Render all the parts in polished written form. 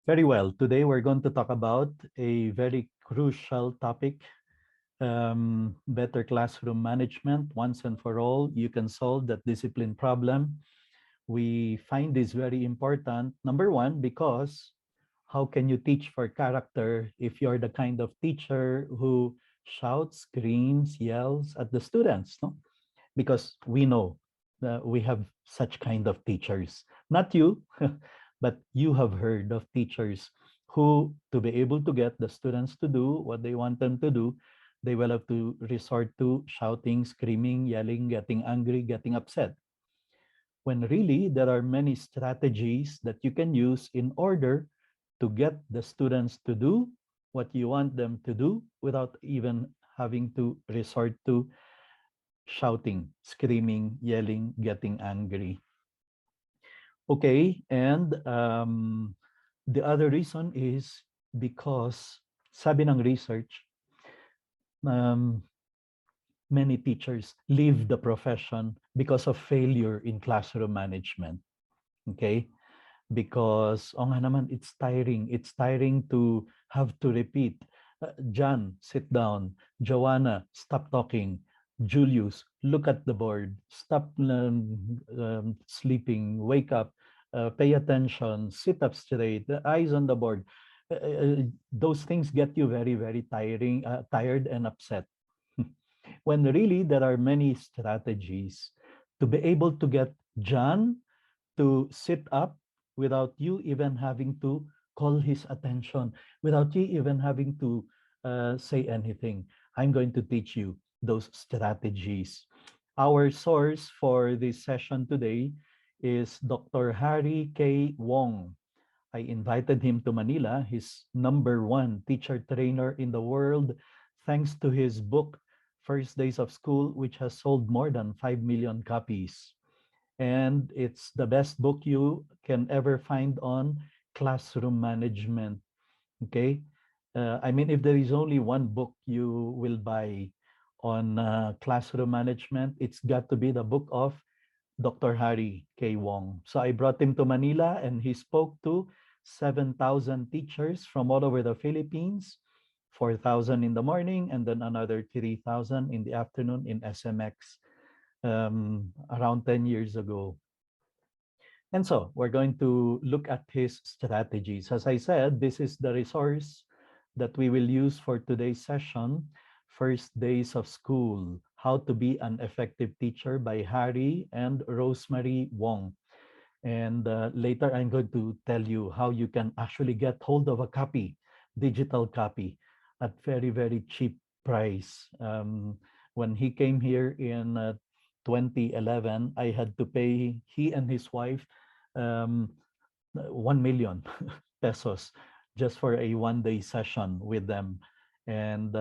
Very well. Today we're going to talk about a very crucial topic, better classroom management. Once and for all, you can solve that discipline problem. We find this very important. Number one, because how can you teach for character if you're the kind of teacher who shouts, screams, yells at the students? No, because we know that we have such kind of teachers. Not you, but you have heard of teachers who, to be able to get the students to do what they want them to do, they will have to resort to shouting, screaming, yelling, getting angry, getting upset. When really there are many strategies that you can use in order to get the students to do what you want them to do without even having to resort to shouting, screaming, yelling, getting angry. Okay, and the other reason is because sabi ng research, um, many teachers leave the profession because of failure in classroom management. Okay, because nga naman, it's tiring. It's tiring to have to repeat. John, sit down. Joanna, stop talking. Julius, look at the board. Stop sleeping. Wake up. Pay attention. Sit up straight. The eyes on the board. Those things get you very, very tired and upset. When really there are many strategies to be able to get John to sit up without you even having to call his attention, without you even having to say anything. I'm going to teach you those strategies. Our source for this session today is Dr. Harry K. Wong. I invited him to Manila. He's number one teacher trainer in the world, thanks to his book, First Days of School, which has sold more than 5 million copies. And it's the best book you can ever find on classroom management. Okay. I mean, if there is only one book you will buy on classroom management, it's got to be the book of Dr. Harry K. Wong. So I brought him to Manila and he spoke to 7,000 teachers from all over the Philippines, 4,000 in the morning, and then another 3,000 in the afternoon in SMX around 10 years ago. And so we're going to look at his strategies. As I said, this is the resource that we will use for today's session, First Days of School, How to Be an Effective Teacher by Harry and Rosemary Wong. And later I'm going to tell you how you can actually get hold of a copy, digital copy, at very, very cheap price. When he came here in 2011, I had to pay he and his wife um, 1 million pesos just for a one-day session with them. And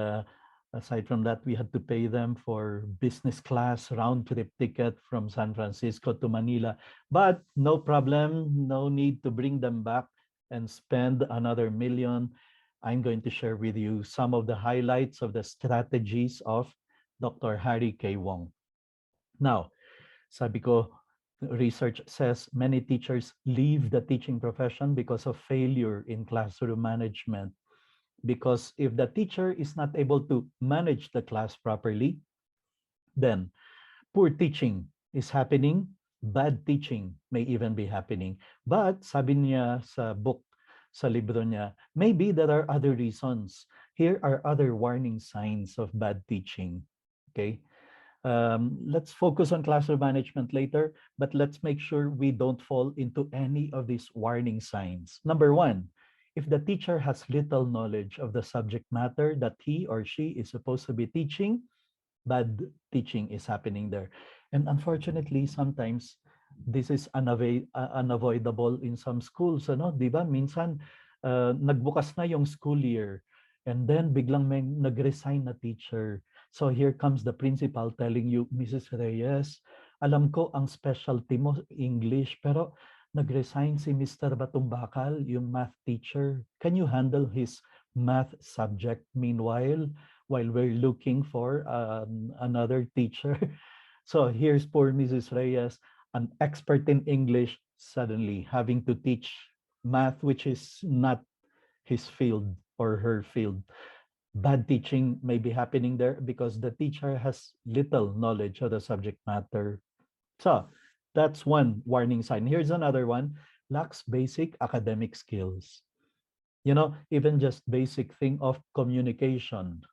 aside from that, we had to pay them for business class round trip ticket from San Francisco to Manila. But no problem, no need to bring them back and spend another million. I'm going to share with you some of the highlights of the strategies of Dr. Harry K. Wong. Now, sabi ko, research says many teachers leave the teaching profession because of failure in classroom management. Because if the teacher is not able to manage the class properly, then poor teaching is happening, bad teaching may even be happening. But sabi niya sa book, sa libro niya, maybe there are other reasons. Here are other warning signs of bad teaching. Okay? Let's focus on classroom management later, but let's make sure we don't fall into any of these warning signs. Number one, if the teacher has little knowledge of the subject matter that he or she is supposed to be teaching, bad teaching is happening there. And unfortunately, sometimes this is unavoidable in some schools. Ano? Di ba? Minsan, nagbukas na yung school year and then biglang may nag-resign na teacher. So here comes the principal telling you, Mrs. Reyes, alam ko ang specialty mo English, pero nag-resign si Mr. Batumbakal, yung math teacher. Can you handle his math subject meanwhile, while we're looking for another teacher? So here's poor Mrs. Reyes, an expert in English, suddenly having to teach math which is not his field or her field. Bad teaching may be happening there because the teacher has little knowledge of the subject matter. So that's one warning sign. Here's another one: lacks basic academic skills. Even just basic thing of communication,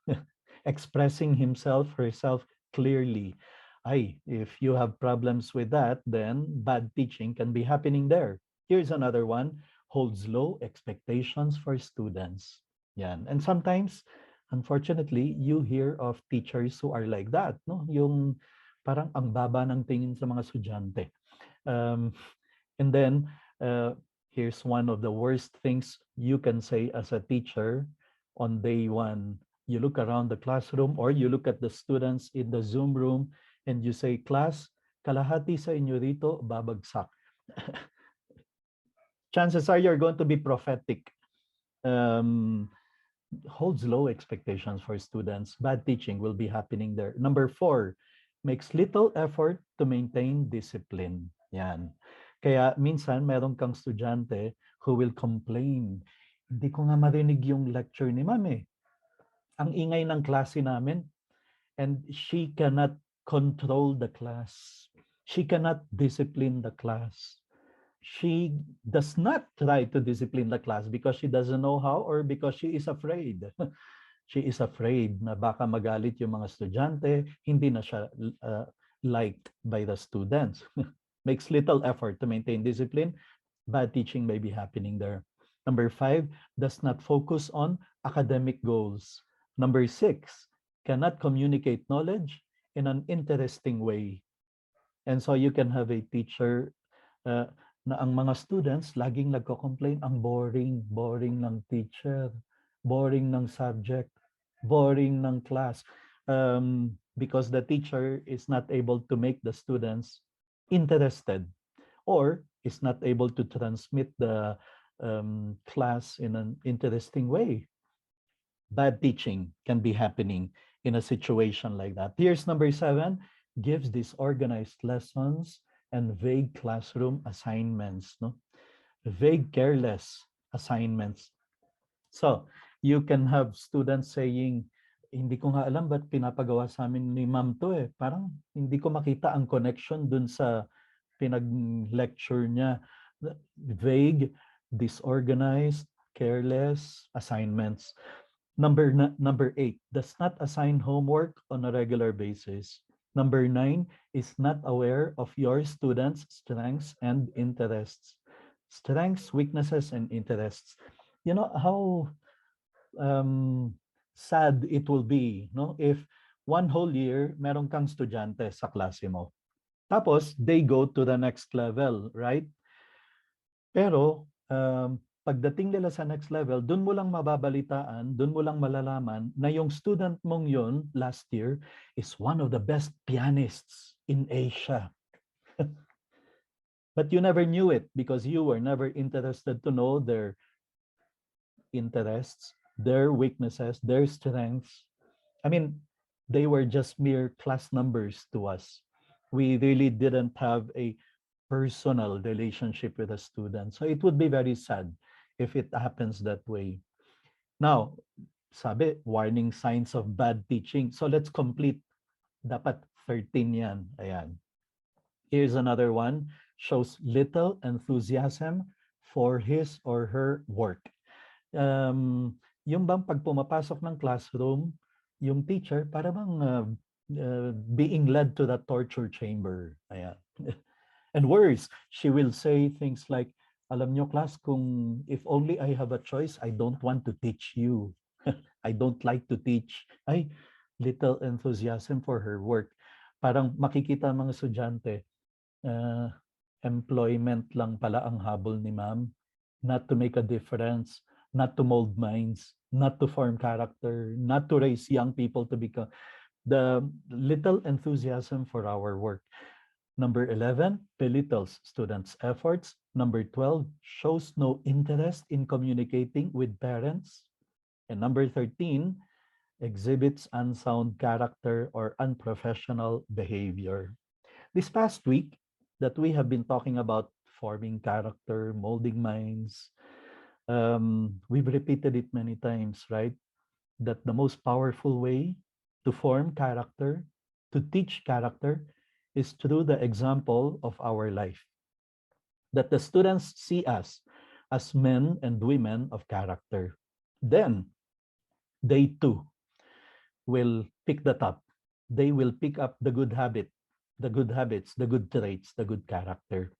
expressing himself, herself clearly. If you have problems with that, then bad teaching can be happening there. Here's another one: holds low expectations for students. Yan. And sometimes, unfortunately, you hear of teachers who are like that, no? Yung parang ang baba ng tingin sa mga estudyante. Um, and then, here's one of the worst things you can say as a teacher on day one. You look around the classroom or you look at the students in the Zoom room and you say, class, kalahati sa inyo rito babagsak. Chances are you're going to be prophetic. Um, Holds low expectations for students. Bad teaching will be happening there. Number 4, makes little effort to maintain discipline. Yan. Kaya minsan meron kang estudyante who will complain, hindi ko nga marinig yung lecture ni ma'am eh. Ang ingay ng klase namin, and she cannot control the class. She cannot discipline the class. She does not try to discipline the class because she doesn't know how or because she is afraid. She is afraid na baka magalit yung mga estudyante, hindi na siya liked by the students. Makes little effort to maintain discipline. Bad teaching may be happening there. Number 5, does not focus on academic goals. Number 6, cannot communicate knowledge in an interesting way. And so you can have a teacher na ang mga students laging nagko-complain, ang boring, boring ng teacher, boring ng subject, boring ng class. Because the teacher is not able to make the students interested or is not able to transmit the class in an interesting way. Bad teaching can be happening in a situation like that. Here's number 7, gives disorganized lessons and vague classroom assignments, no? Vague, careless assignments. So, you can have students saying, hindi ko nga alam ba't pinapagawa sa amin ni ma'am to eh. Parang hindi ko makita ang connection dun sa pinag-lecture niya. Vague, disorganized, careless assignments. Number 8, does not assign homework on a regular basis. Number 9, is not aware of your students' strengths and interests. Strengths, weaknesses, and interests. You know how sad it will be, no? If one whole year, meron kang estudyante sa klase mo. Tapos, they go to the next level, right? Pero, pagdating nila sa next level, dun mo lang mababalitaan, dun mo lang malalaman na yung student mong yun last year is one of the best pianists in Asia. But you never knew it because you were never interested to know their interests, their weaknesses, their strengths. I mean, they were just mere class numbers to us. We really didn't have a personal relationship with a student. So it would be very sad if it happens that way. Now, sabi, warning signs of bad teaching. So let's complete. Dapat 13 yan. Ayan. Here's another one. Shows little enthusiasm for his or her work. Yung bang pag pumapasok ng classroom, yung teacher para bang being led to the torture chamber. Ayan. And worse, she will say things like, alam nyo class, kung if only I have a choice, I don't want to teach you. I don't like to teach. Ay, little enthusiasm for her work. Parang makikita mga estudyante, employment lang pala ang habol ni ma'am. Not to make a difference, not to mold minds, not to form character, not to raise young people to become the little enthusiasm for our work. Number 11, belittles students' efforts. Number 12, shows no interest in communicating with parents. And number 13, exhibits unsound character or unprofessional behavior. This past week that we have been talking about forming character, molding minds, We've repeated it many times, right? That the most powerful way to form character, to teach character, is through the example of our life. That the students see us as men and women of character. Then they too will pick that up. They will pick up the good habit, the good habits, the good traits, the good character.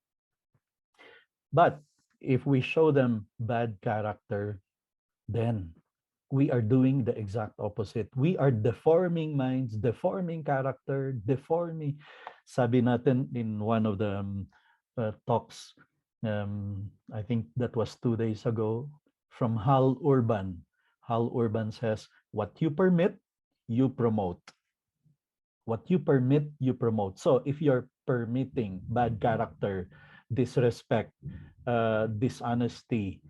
But if we show them bad character, then we are doing the exact opposite. We are deforming minds, deforming character, deforming. Sabi natin in one of the talks, I think that was 2 days ago, from Hal Urban. Hal Urban says, what you permit, you promote. What you permit, you promote. So if you're permitting bad character, disrespect, dishonesty,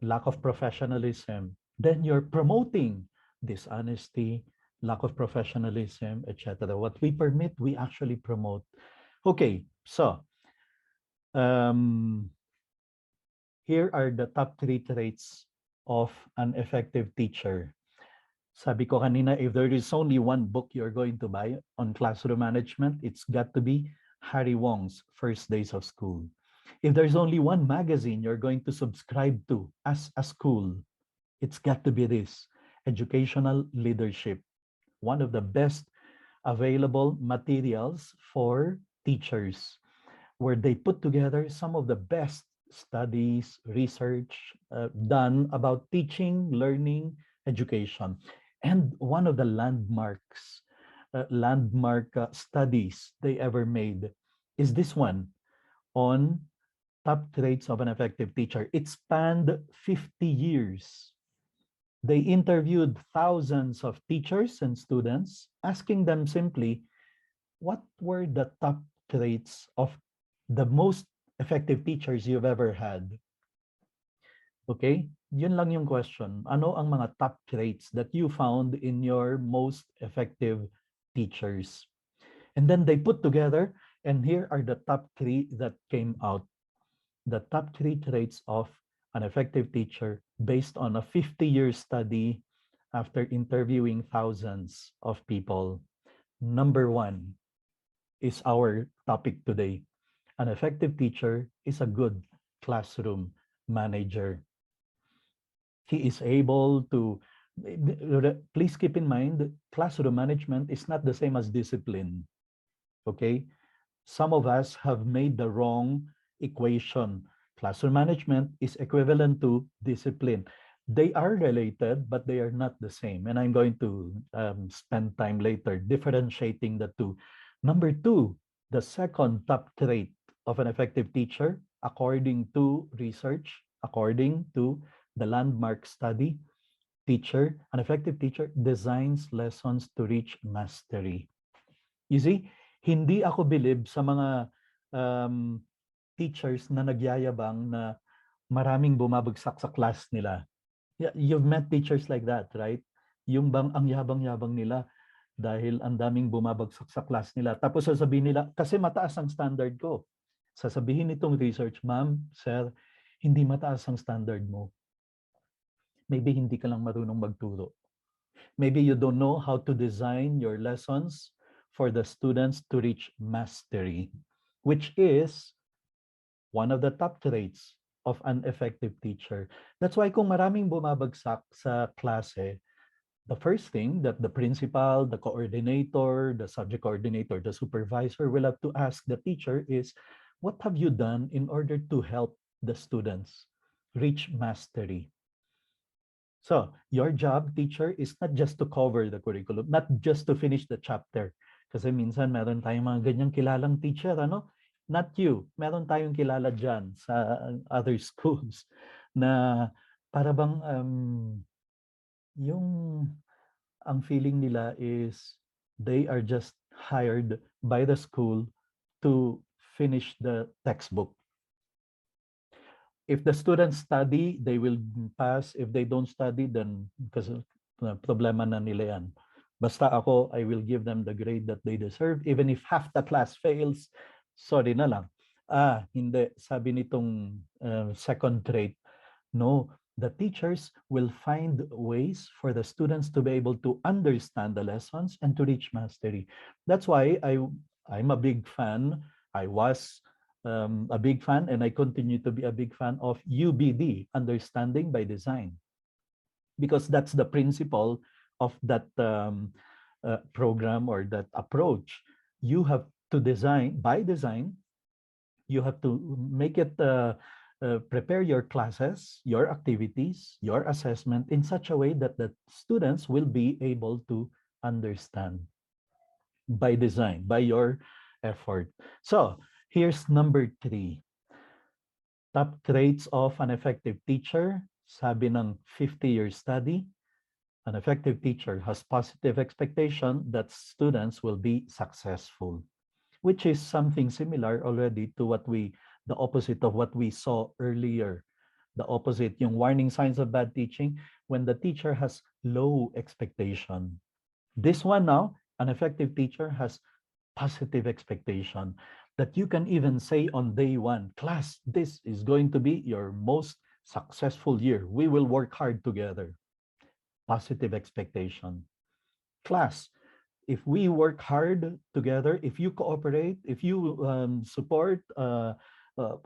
lack of professionalism, then you're promoting dishonesty, lack of professionalism, etc. What we permit, we actually promote. Okay, so um, here are the top 3 traits of an effective teacher. Sabi ko kanina, if there is only one book you're going to buy on classroom management, it's got to be Harry Wong's First Days of School. If there's only one magazine you're going to subscribe to as a school, it's got to be this, Educational Leadership, one of the best available materials for teachers, where they put together some of the best studies, research done about teaching, learning, education. And one of the landmark studies they ever made is this one on top traits of an effective teacher. It spanned 50 years. They interviewed thousands of teachers and students, asking them simply, what were the top traits of the most effective teachers you've ever had? Okay? Yun lang yung question. Ano ang mga top traits that you found in your most effective teachers? And then they put together, and here are the top 3 that came out. The top 3 traits of an effective teacher based on a 50-year study after interviewing thousands of people. Number 1 is our topic today. An effective teacher is a good classroom manager. He is able to, please keep in mind, classroom management is not the same as discipline. Okay? Some of us have made the wrong equation. Classroom management is equivalent to discipline. They are related, but they are not the same. And I'm going to spend time later differentiating the two. Number 2, the second top trait of an effective teacher, according to research, according to the landmark study, an effective teacher designs lessons to reach mastery. You see, hindi ako bilib sa mga teachers na nagyayabang na maraming bumabagsak sa class nila. You've met teachers like that, right? Yung bang ang yabang-yabang nila dahil ang daming bumabagsak sa class nila. Tapos sasabihin nila, kasi mataas ang standard ko. Sasabihin nitong research, ma'am, sir, hindi mataas ang standard mo. Maybe hindi ka lang marunong magturo. Maybe you don't know how to design your lessons for the students to reach mastery, which is one of the top traits of an effective teacher. That's why kung maraming bumabagsak sa klase, the first thing that the principal, the coordinator, the subject coordinator, the supervisor will have to ask the teacher is, what have you done in order to help the students reach mastery? So your job, teacher, is not just to cover the curriculum, not just to finish the chapter. Kasi minsan meron tayong mga ganyang kilalang teacher, ano? Not you. Meron tayong kilala dyan sa other schools na para bang yung ang feeling nila is they are just hired by the school to finish the textbook. If the students study, they will pass. If they don't study, then because problema na nila yan. Basta ako, I will give them the grade that they deserve. Even if half the class fails, sorry na lang. Hindi. Sabi nitong second trait, No, the teachers will find ways for the students to be able to understand the lessons and to reach mastery. That's why I'm a big fan. I was a big fan, and I continue to be a big fan of UBD, Understanding by Design, because that's the principle of that program or that approach. You have to design by design. You have to make it prepare your classes, your activities, your assessment in such a way that the students will be able to understand by design, by your effort. So here's number 3. Top traits of an effective teacher. Sabi ng 50-year study, an effective teacher has positive expectation that students will be successful, which is something similar already to the opposite of what we saw earlier. The opposite, yung warning signs of bad teaching, when the teacher has low expectation. This one now, an effective teacher has positive expectation that you can even say on day one, class, this is going to be your most successful year. We will work hard together. Positive expectation. Class, if we work hard together, if you cooperate, if you support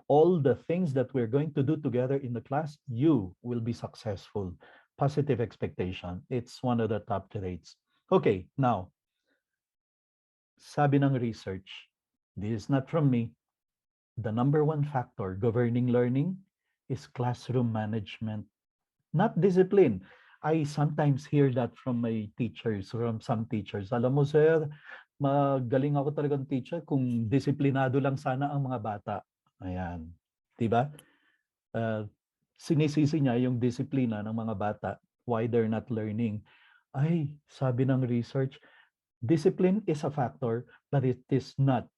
all the things that we're going to do together in the class, you will be successful. Positive expectation. It's one of the top traits. Okay, now, sabi ng research, this is not from me, the number one factor governing learning is classroom management, not discipline. I sometimes hear that from my teachers, from some teachers. Alam mo, sir, magaling ako talagang teacher kung disiplinado lang sana ang mga bata. Ayan. Diba? Uh, Sinisisi niya yung disiplina ng mga bata, why they're not learning. Ay, sabi ng research, discipline is a factor, but it is not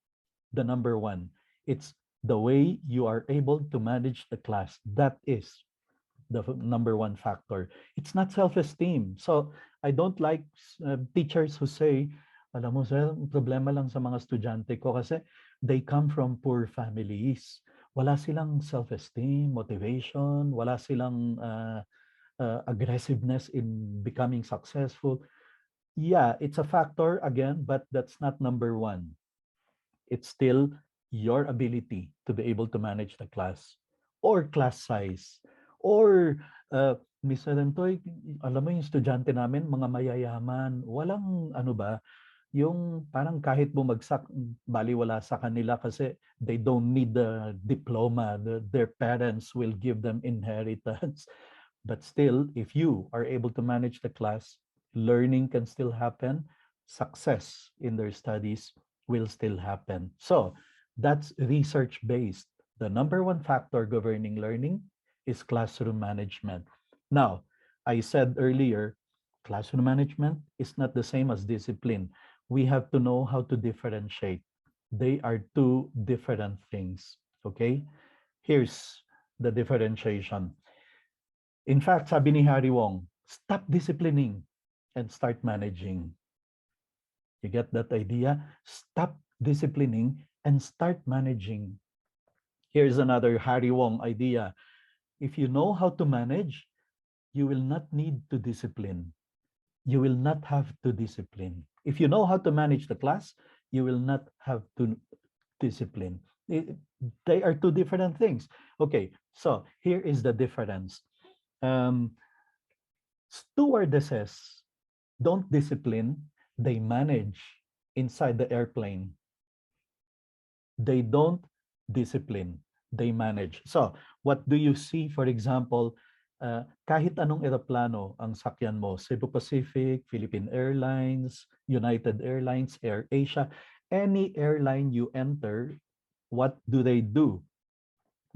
the number one. It's the way you are able to manage the class. That is the number one factor. It's not self-esteem. So I don't like teachers who say, alam mo sir, problema lang sa mga estudyante ko kasi they come from poor families. Wala silang self-esteem, motivation, wala silang aggressiveness in becoming successful. Yeah, it's a factor again, but that's not number one. It's still your ability to be able to manage the class or class size or Mr. Rentoy, alam mo yung estudyante namin, mga mayayaman, walang ano ba, yung parang kahit bumagsak, baliwala sa kanila kasi they don't need the diploma. Their parents will give them inheritance. But still, if you are able to manage the class, learning can still happen. Success in their studies will still happen. So that's research-based. The number one factor governing learning is classroom management. Now, I said earlier, classroom management is not the same as discipline. We have to know how to differentiate. They are two different things. Okay? Here's the differentiation. In fact, sabi ni Harry Wong, stop disciplining and start managing. You get that idea? Stop disciplining and start managing. Here's another Harry Wong idea. If you know how to manage, you will not need to discipline. You will not have to discipline. If you know how to manage the class, you will not have to discipline. They are two different things. Okay, so here is the difference. Stewardesses don't discipline, they manage inside the airplane. They don't discipline, they manage. So, what do you see, for example, kahit anong eroplano ang sakyan mo, Cebu Pacific, Philippine Airlines, United Airlines, Air Asia, any airline you enter, what do they do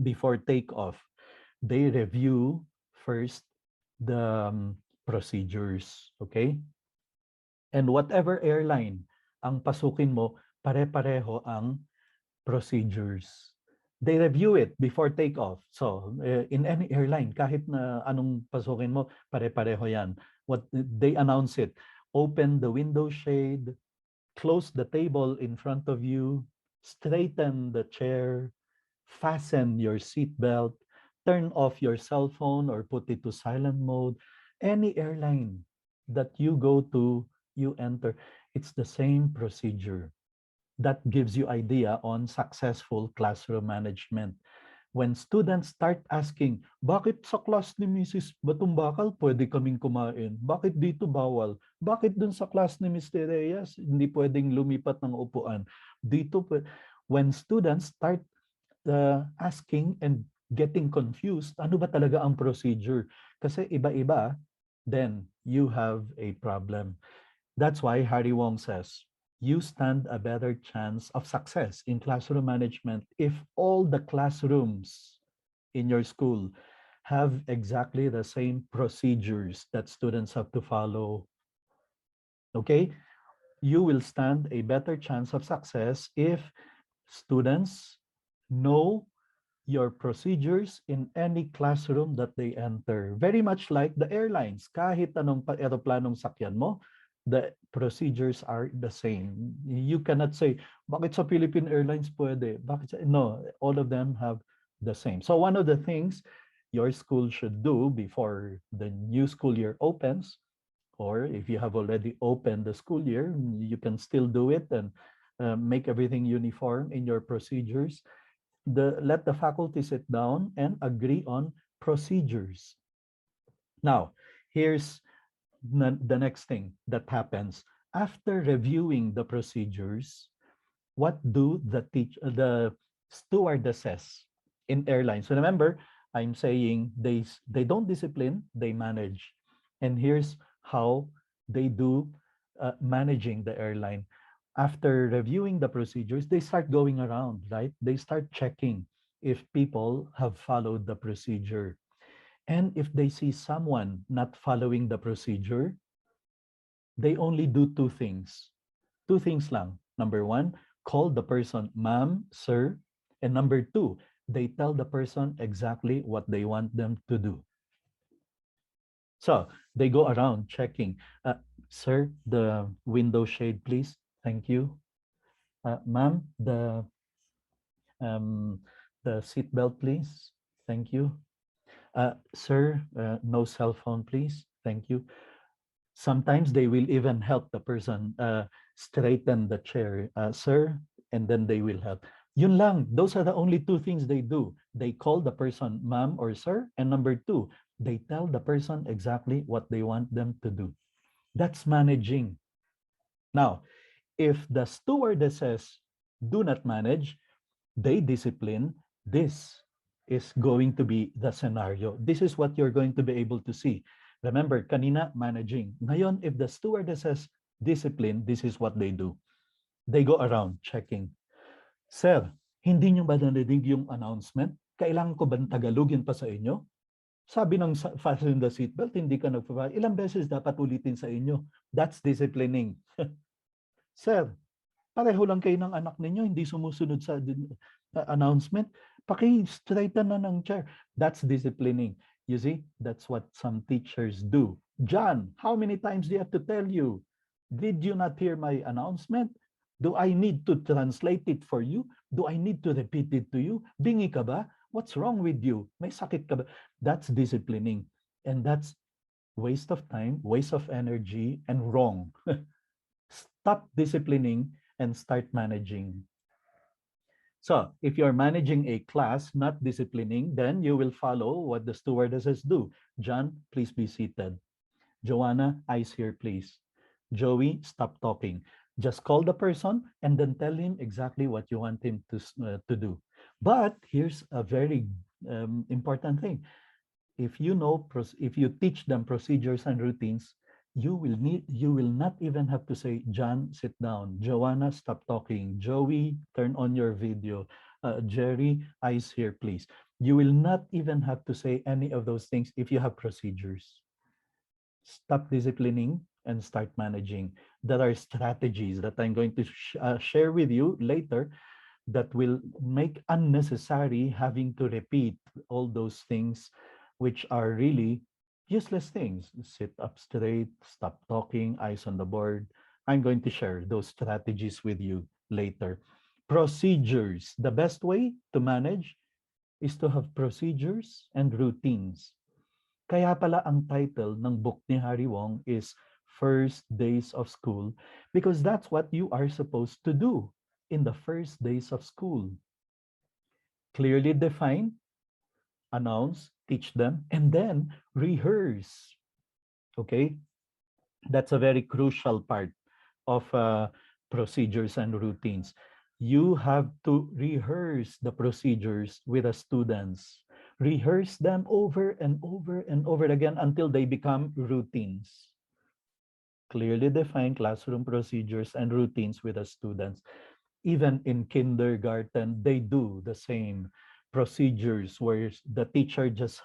before takeoff? They review first the procedures, okay? And whatever airline ang pasukin mo, pare-pareho ang procedures. They review it before takeoff. So, in any airline, kahit na anong pasukin mo, pare-pareho yan. What they announce it, open the window shade, close the table in front of you, straighten the chair, fasten your seat belt, Turn off your cell phone or put it to silent mode. Any airline that you go to, you enter, it's the same procedure. That gives you idea on successful classroom management. When students start asking, bakit sa class ni Mrs. Batumbakal pwede kaming kumain? Bakit dito bawal? Bakit dun sa class ni Mr. Reyes hindi pwedeng lumipat ng upuan? Dito, when students start asking and getting confused, ano ba talaga ang procedure? Kasi iba-iba, then you have a problem. That's why Harry Wong says, you stand a better chance of success in classroom management if all the classrooms in your school have exactly the same procedures that students have to follow. Okay? You will stand a better chance of success if students know your procedures in any classroom that they enter. Very much like the airlines. Kahit anong eroplanong sakyan mo, the procedures are the same. You cannot say, bakit sa Philippine Airlines pwede? Bakit sa... No, all of them have the same. So one of the things your school should do before the new school year opens, or if you have already opened the school year, you can still do it and make everything uniform in your procedures. Let the faculty sit down and agree on procedures. Now, here's the next thing that happens. After reviewing the procedures, what do the stewardesses in airlines? So remember, I'm saying they don't discipline, they manage. And here's how they do managing the airline. After reviewing the procedures, they start going around, right? They start checking if people have followed the procedure. And if they see someone not following the procedure, they only do two things. Two things lang. Number one, call the person ma'am, sir. And number two, they tell the person exactly what they want them to do. So they go around checking. Sir, the window shade, please. Thank you. Ma'am, um, the seat belt, please. Thank you. Sir, no cell phone, please. Thank you. Sometimes they will even help the person straighten the chair. Sir, and then they will help. Yun lang. Those are the only two things they do. They call the person ma'am or sir. And number two, they tell the person exactly what they want them to do. That's managing. Now, if the stewardesses do not manage, they discipline, this is going to be the scenario. This is what you're going to be able to see. Remember, kanina, managing. Ngayon, if the stewardesses discipline, this is what they do. They go around checking. Sir, hindi nyo ba narinig yung announcement? Kailangan ko ba Tagalogin pa sa inyo? Sabi ng fasten the seatbelt, hindi ka nagpa-. Ilang beses dapat ulitin sa inyo? That's disciplining. Sir, pareho lang kayo ng anak ninyo, hindi sumusunod sa announcement. Paki-straighten na ng chair. That's disciplining. You see, that's what some teachers do. John, how many times do you have to tell you? Did you not hear my announcement? Do I need to translate it for you? Do I need to repeat it to you? Bingi ka ba? What's wrong with you? May sakit ka ba? That's disciplining. And that's waste of time, waste of energy, and wrong. Stop disciplining and start managing. So if you're managing a class, not disciplining, then you will follow what the stewardesses do. John, please be seated. Joanna, eyes here, please. Joey, stop talking. Just call the person and then tell him exactly what you want him to do. But here's a very important thing. If you teach them procedures and routines, you will not even have to say, John, sit down. Joanna, stop talking. Joey, turn on your video. Jerry, eyes here, please. You will not even have to say any of those things if you have procedures. Stop disciplining and start managing. There are strategies that I'm going to share with you later that will make unnecessary having to repeat all those things which are really useless things. Sit up straight, stop talking, eyes on the board. I'm going to share those strategies with you later. Procedures. The best way to manage is to have procedures and routines. Kaya pala ang title ng book ni Harry Wong is First Days of School because that's what you are supposed to do in the first days of school. Clearly define, announce, teach them, and then rehearse. Okay? That's a very crucial part of procedures and routines. You have to rehearse the procedures with the students. Rehearse them over and over and over again until they become routines. Clearly define classroom procedures and routines with the students. Even in kindergarten, they do the same procedures where the teacher just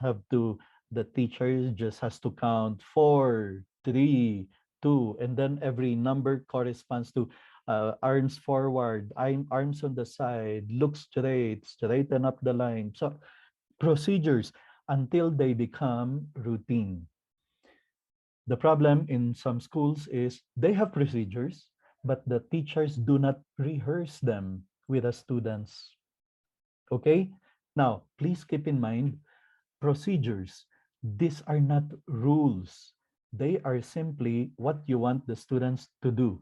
has to count 4, 3, 2, and then every number corresponds to arms forward, arms on the side, look straight, straighten up the line. So procedures until they become routine. The problem in some schools is they have procedures, but the teachers do not rehearse them with the students. Okay? Now, please keep in mind procedures. These are not rules. They are simply what you want the students to do.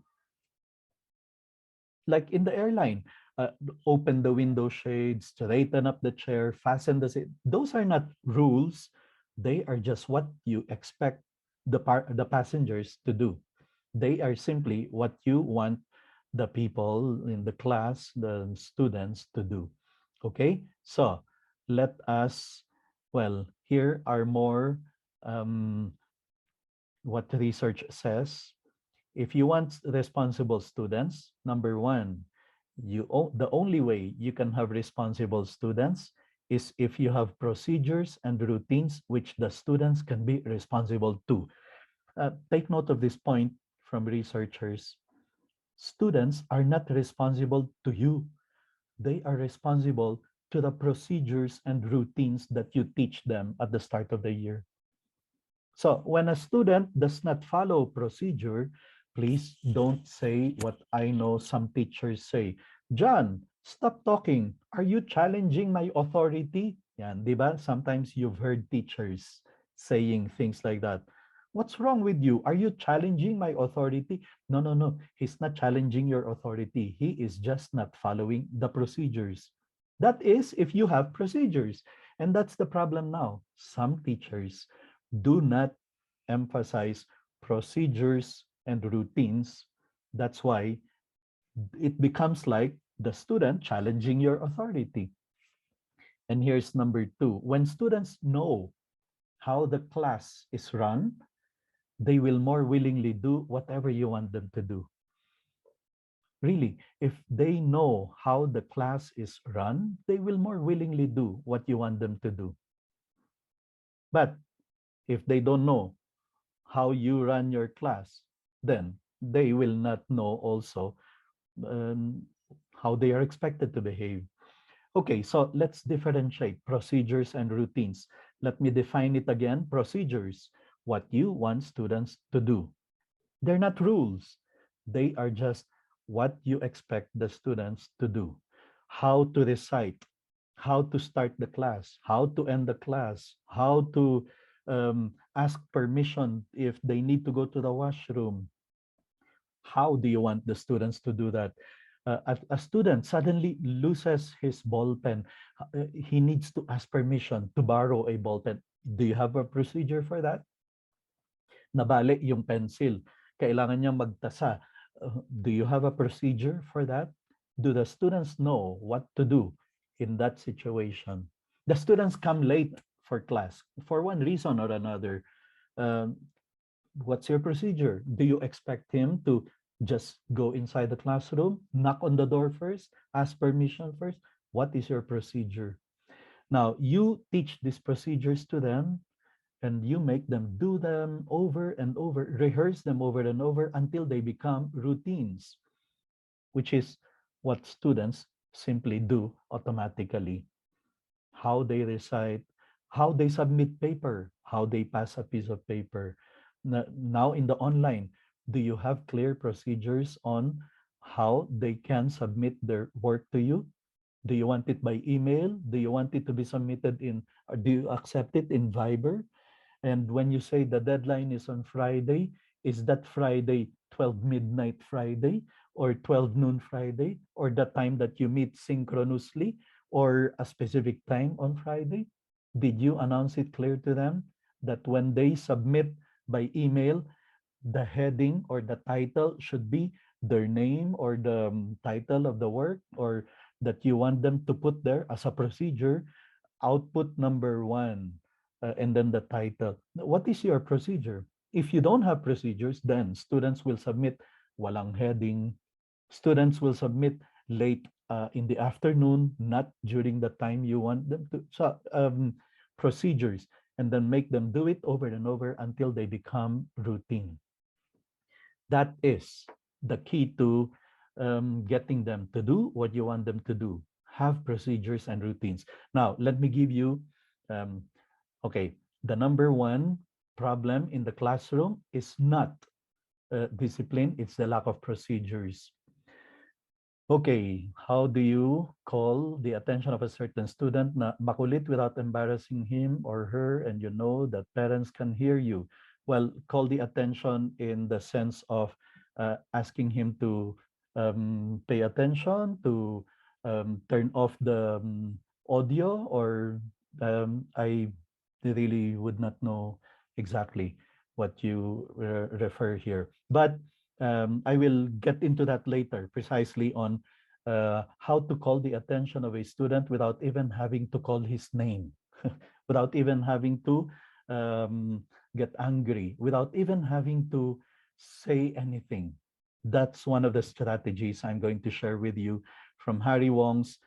Like in the airline, open the window shades, straighten up the chair, fasten the seat. Those are not rules. They are just what you expect the passengers to do. They are simply what you want the people in the class, the students to do. Okay, so let us, well, here are more what research says. If you want responsible students, number one, the only way you can have responsible students is if you have procedures and routines which the students can be responsible to. Take note of this point from researchers. Students are not responsible to you. They are responsible to the procedures and routines that you teach them at the start of the year. So when a student does not follow procedure, please don't say what I know some teachers say. John, stop talking. Are you challenging my authority? Yan, di ba? Sometimes you've heard teachers saying things like that. What's wrong with you? Are you challenging my authority? No, no, no. He's not challenging your authority. He is just not following the procedures. That is if you have procedures. And that's the problem now. Some teachers do not emphasize procedures and routines. That's why it becomes like the student challenging your authority. And here's number two. When students know how the class is run, they will more willingly do whatever you want them to do. Really, if they know how the class is run, they will more willingly do what you want them to do. But if they don't know how you run your class, then they will not know also um, how they are expected to behave. Okay, so let's differentiate procedures and routines. Let me define it again. Procedures, what you want students to do. They're not rules. They are just what you expect the students to do. How to recite, how to start the class, how to end the class, how to ask permission if they need to go to the washroom. How do you want the students to do that? A student suddenly loses his ball pen. He needs to ask permission to borrow a ball pen. Do you have a procedure for that? Nabali yung pencil. Kailangan niya magtasa. Do you have a procedure for that? Do the students know what to do in that situation? The students come late for class for one reason or another. Um, what's your procedure? Do you expect him to just go inside the classroom, knock on the door first, ask permission first? What is your procedure? Now, you teach these procedures to them and you make them do them over and over, rehearse them over and over until they become routines, which is what students simply do automatically. How they recite, how they submit paper, how they pass a piece of paper. Now in the online, do you have clear procedures on how they can submit their work to you? Do you want it by email? Do you want it to be submitted in, or do you accept it in Viber? And when you say the deadline is on Friday, is that Friday 12 midnight Friday or 12 noon Friday or the time that you meet synchronously or a specific time on Friday? Did you announce it clear to them that when they submit by email, the heading or the title should be their name or the title of the work, or that you want them to put there as a procedure, output number one, and then the title. What is your procedure? If you don't have procedures, then students will submit walang heading. Students will submit late in the afternoon, not during the time you want them to. So procedures, and then make them do it over and over until they become routine. That is the key to getting them to do what you want them to do. Have procedures and routines. Now, let me give you, um, okay, the number one problem in the classroom is not discipline, it's the lack of procedures. Okay, how do you call the attention of a certain student na makulit without embarrassing him or her, and you know that parents can hear you? Well, call the attention in the sense of asking him to pay attention, to turn off the audio, or I really would not know exactly what you refer here. But I will get into that later, precisely on how to call the attention of a student without even having to call his name, without even having to get angry, without even having to say anything. That's one of the strategies I'm going to share with you from Harry Wong's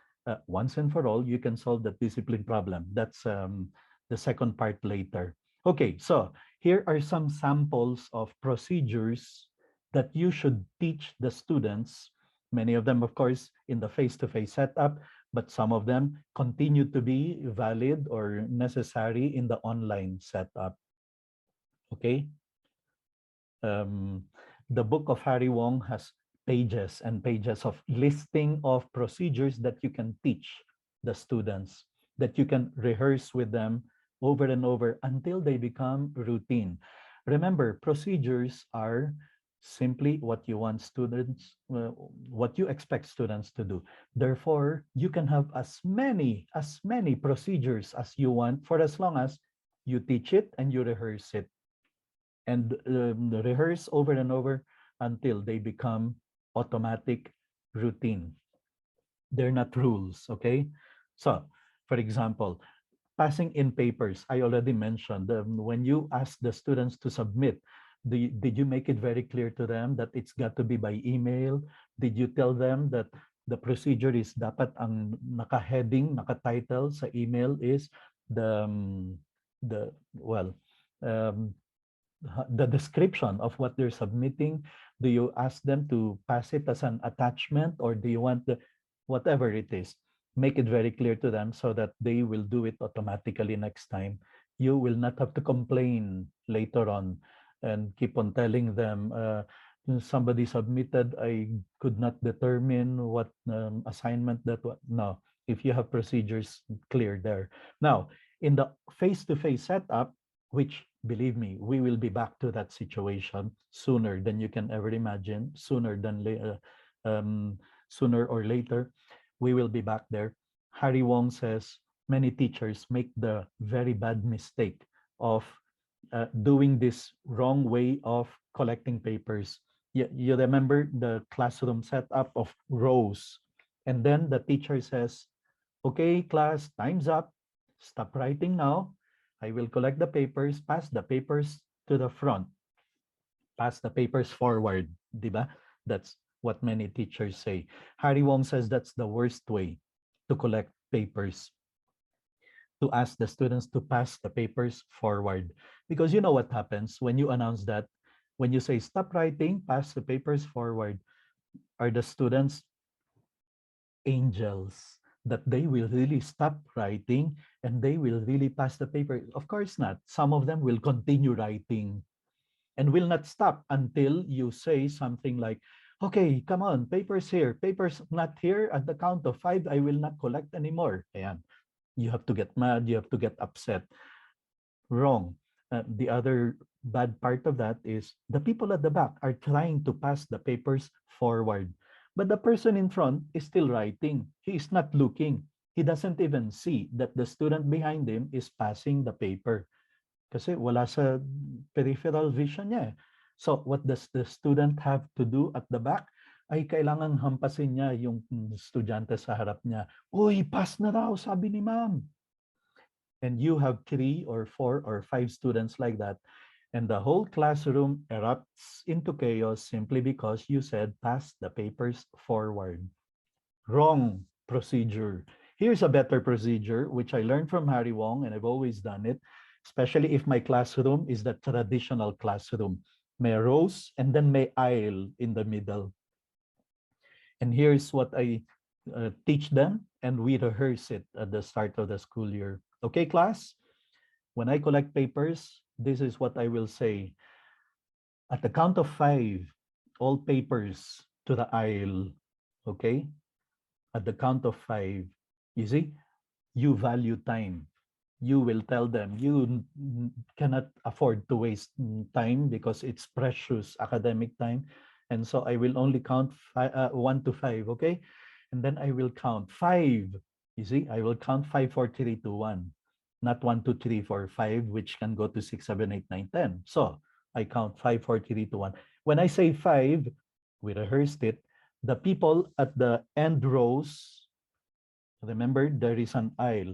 Once and for All, You Can Solve the Discipline Problem. That's the second part later. Okay, so here are some samples of procedures that you should teach the students. Many of them, of course, in the face-to-face setup, but some of them continue to be valid or necessary in the online setup. Okay. Um, the book of Harry Wong has pages and pages of listing of procedures that you can teach the students, that you can rehearse with them over and over until they become routine. Remember, procedures are simply what you want students, what you expect students to do. Therefore, you can have as many procedures as you want for as long as you teach it and you rehearse it, and rehearse over and over until they become automatic routine. They're not rules, okay? So, for example, passing in papers, I already mentioned, when you ask the students to submit, did you make it very clear to them that it's got to be by email? Did you tell them that the procedure is dapat ang naka-heading, naka-title sa email is the well, um, the description of what they're submitting? Do you ask them to pass it as an attachment, or do you want the whatever it is? Make it very clear to them so that they will do it automatically next time. You will not have to complain later on and keep on telling them, somebody submitted, I could not determine what assignment that was. No, if you have procedures clear there. Now, in the face-to-face setup, which, believe me, we will be back to that situation sooner than you can ever imagine, sooner or later, we will be back there. Harry Wong says many teachers make the very bad mistake of doing this wrong way of collecting papers. You remember the classroom setup of rows, and then the teacher says, okay, class, time's up. Stop writing now. I will collect the papers, pass the papers to the front, pass the papers forward, di ba? That's what many teachers say. Harry Wong says that's the worst way to collect papers, to ask the students to pass the papers forward. Because you know what happens when you announce that, when you say stop writing, pass the papers forward, are the students angels that they will really stop writing and they will really pass the paper? Of course not. Some of them will continue writing and will not stop until you say something like, Okay, come on, papers here, papers not here. At the count of five, I will not collect anymore. Ayan. You have to get mad, you have to get upset. Wrong. The other bad part of that is the people at the back are trying to pass the papers forward. But the person in front is still writing. He is not looking. He doesn't even see that the student behind him is passing the paper. Kasi wala sa peripheral vision niya eh. So what does the student have to do at the back? Ay kailangan hampasin niya yung estudyante sa harap niya. Uy, pass na raw, sabi ni ma'am. And you have three or four or five students like that, and the whole classroom erupts into chaos simply because you said pass the papers forward. Wrong procedure. Here's a better procedure, which I learned from Harry Wong, and I've always done it, especially if my classroom is the traditional classroom. May rows and then may aisle in the middle. And here's what I teach them, and we rehearse it at the start of the school year. Okay, class? When I collect papers, this is what I will say. At the count of five, all papers to the aisle. Okay? At the count of five, you see, you value time. You will tell them you cannot afford to waste time because it's precious academic time. And so I will only count one to five, okay? And then I will count five. You see, I will count five, four, three, two, one, not one, two, three, four, five, which can go to six, seven, eight, nine, 10. So I count five, four, three, two, one. When I say five, we rehearsed it. The people at the end rows, remember, there is an aisle.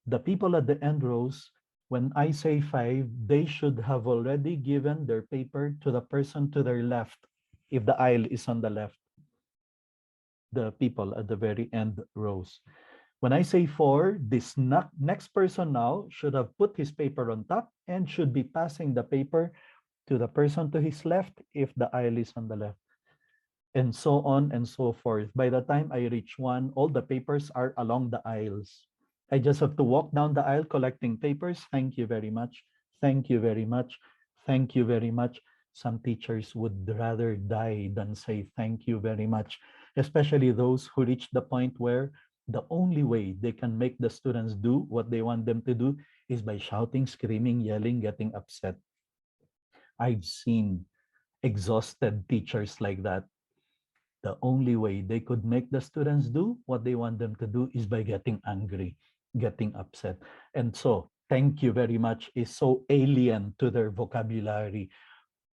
The people at the end rows, when I say five, they should have already given their paper to the person to their left, if the aisle is on the left, the people at the very end rows. When I say four, this next person now should have put his paper on top and should be passing the paper to the person to his left if the aisle is on the left, and so on and so forth. By the time I reach one, all the papers are along the aisles. I just have to walk down the aisle collecting papers. Thank you very much. Thank you very much. Thank you very much. Some teachers would rather die than say thank you very much, especially those who reach the point where the only way they can make the students do what they want them to do is by shouting, screaming, yelling, getting upset. I've seen exhausted teachers like that. The only way they could make the students do what they want them to do is by getting angry, getting upset. And so, thank you very much is so alien to their vocabulary.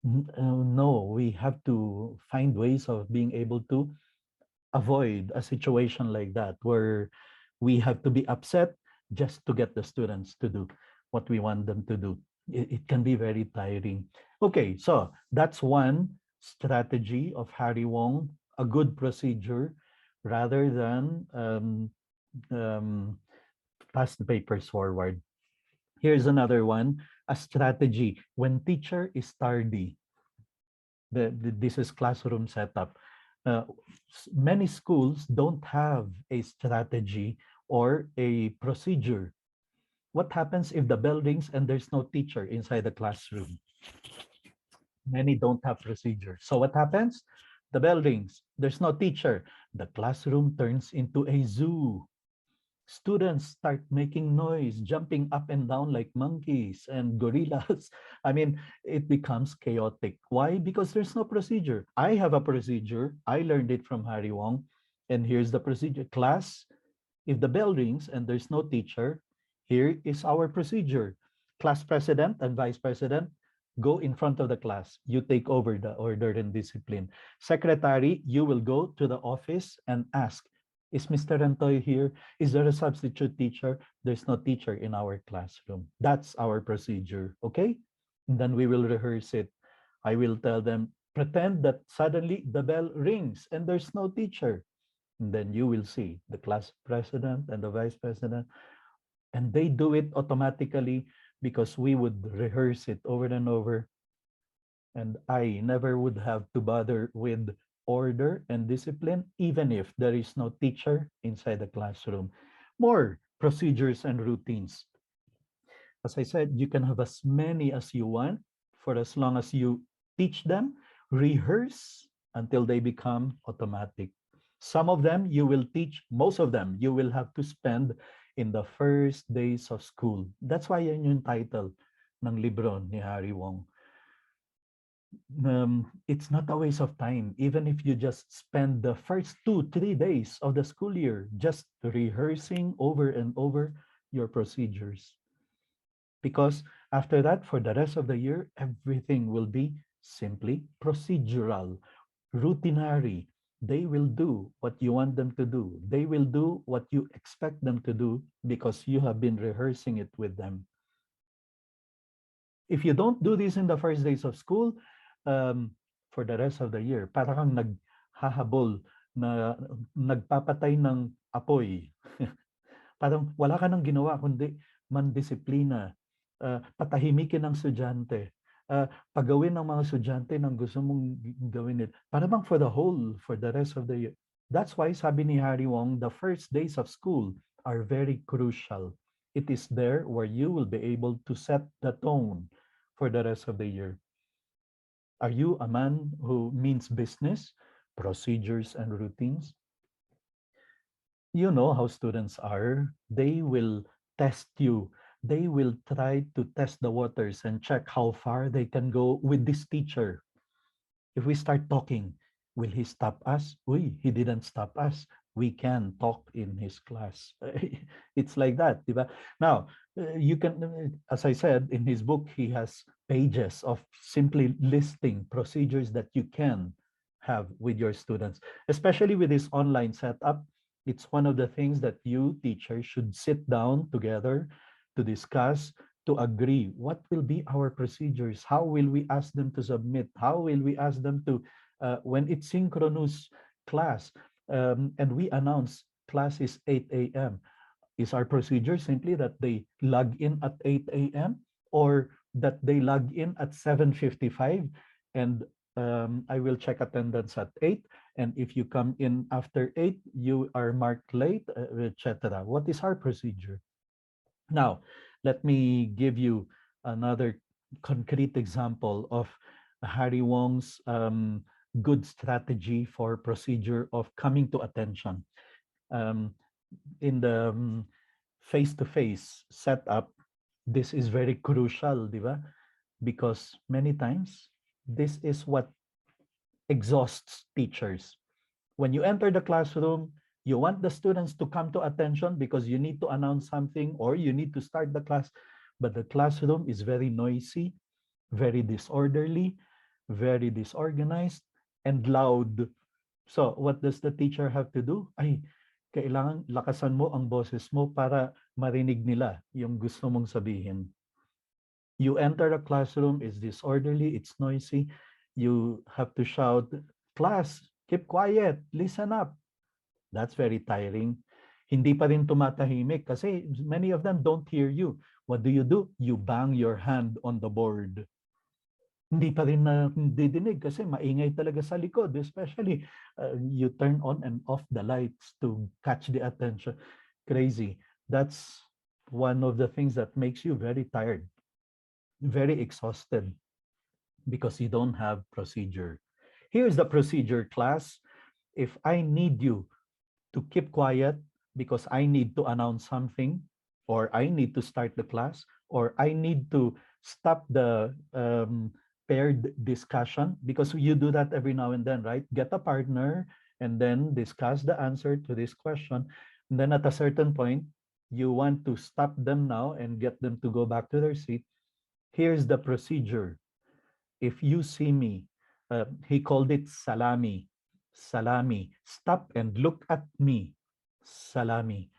No, we have to find ways of being able to avoid a situation like that where we have to be upset just to get the students to do what we want them to do. It can be very tiring. Okay, so that's one strategy of Harry Wong, a good procedure rather than pass the papers forward. Here's another one, a strategy when teacher is tardy. This is classroom setup. Many schools don't have a strategy or a procedure. What happens if the bell rings and there's no teacher inside the classroom? Many don't have procedure. So what happens? The bell rings. There's no teacher. The classroom turns into a zoo. Students start making noise, jumping up and down like monkeys and gorillas. I mean, it becomes chaotic. Why? Because there's no procedure. I have a procedure. I learned it from Harry Wong. And here's the procedure. Class, if the bell rings and there's no teacher, here is our procedure. Class president and vice president, go in front of the class. You take over the order and discipline. Secretary, you will go to the office and ask, is Mr. Rantoy here? Is there a substitute teacher? There's no teacher in our classroom. That's our procedure, okay? And then we will rehearse it. I will tell them, pretend that suddenly the bell rings and there's no teacher. And then you will see the class president and the vice president, and they do it automatically because we would rehearse it over and over. And I never would have to bother with order and discipline, even if there is no teacher inside the classroom. More procedures and routines. As I said, you can have as many as you want for as long as you teach them, rehearse, until they become automatic. Some of them you will teach, most of them you will have to spend in the first days of school. That's why yan yung title ng libro ni Harry Wong. It's not a waste of time, even if you just spend the first 2, 3 days of the school year just rehearsing over and over your procedures. Because after that, for the rest of the year, everything will be simply procedural, routinary. They will do what you want them to do. They will do what you expect them to do because you have been rehearsing it with them. If you don't do this in the first days of school, for the rest of the year, para kang naghahabol na nagpapatay ng apoy. Parang wala ka nang ginawa kundi mandisiplina, patahimikin ng estudyante, pagawin ng mga estudyante ng gusto mong gawin nila. Para bang for the rest of the year. That's why sabi ni Harry Wong, the first days of school are very crucial. It is there where you will be able to set the tone for the rest of the year. Are you a man who means business, procedures, and routines? You know how students are. They will test you. They will try to test the waters and check how far they can go with this teacher. If we start talking, will he stop us? He didn't stop us. We can talk in his class. It's like that. Diba? Now, you can, as I said, in his book, he has pages of simply listing procedures that you can have with your students, especially with this online setup. It's one of the things that you teachers should sit down together to discuss, to agree what will be our procedures, how will we ask them to submit, how will we ask them to, when it's synchronous class, and we announce class is 8 a.m. Is our procedure simply that they log in at 8 a.m. or that they log in at 7:55 and I will check attendance at 8, and if you come in after 8 you are marked late, etc. What is our procedure? Now, let me give you another concrete example of Harry Wong's good strategy for procedure of coming to attention. Um, in the face-to-face setup, this is very crucial, di ba? Because many times, this is what exhausts teachers. When you enter the classroom, you want the students to come to attention because you need to announce something or you need to start the class, but the classroom is very noisy, very disorderly, very disorganized, and loud. So what does the teacher have to do? Ay, kailangan lakasan mo ang boses mo para marinig nila yung gusto mong sabihin. You enter the classroom, it's disorderly, it's noisy. You have to shout, class, keep quiet, listen up. That's very tiring. Hindi pa rin tumatahimik kasi many of them don't hear you. What do? You bang your hand on the board. Hindi pa rin didinig kasi maingay talaga sa likod. Especially, you turn on and off the lights to catch the attention. Crazy. That's one of the things that makes you very tired, very exhausted because you don't have procedure. Here's the procedure, class. If I need you to keep quiet because I need to announce something, or I need to start the class, or I need to stop the paired discussion, because you do that every now and then, right? Get a partner and then discuss the answer to this question. And then at a certain point, you want to stop them now and get them to go back to their seat. Here's the procedure. If you see me, he called it salami. Salami. Stop and look at me. Salami.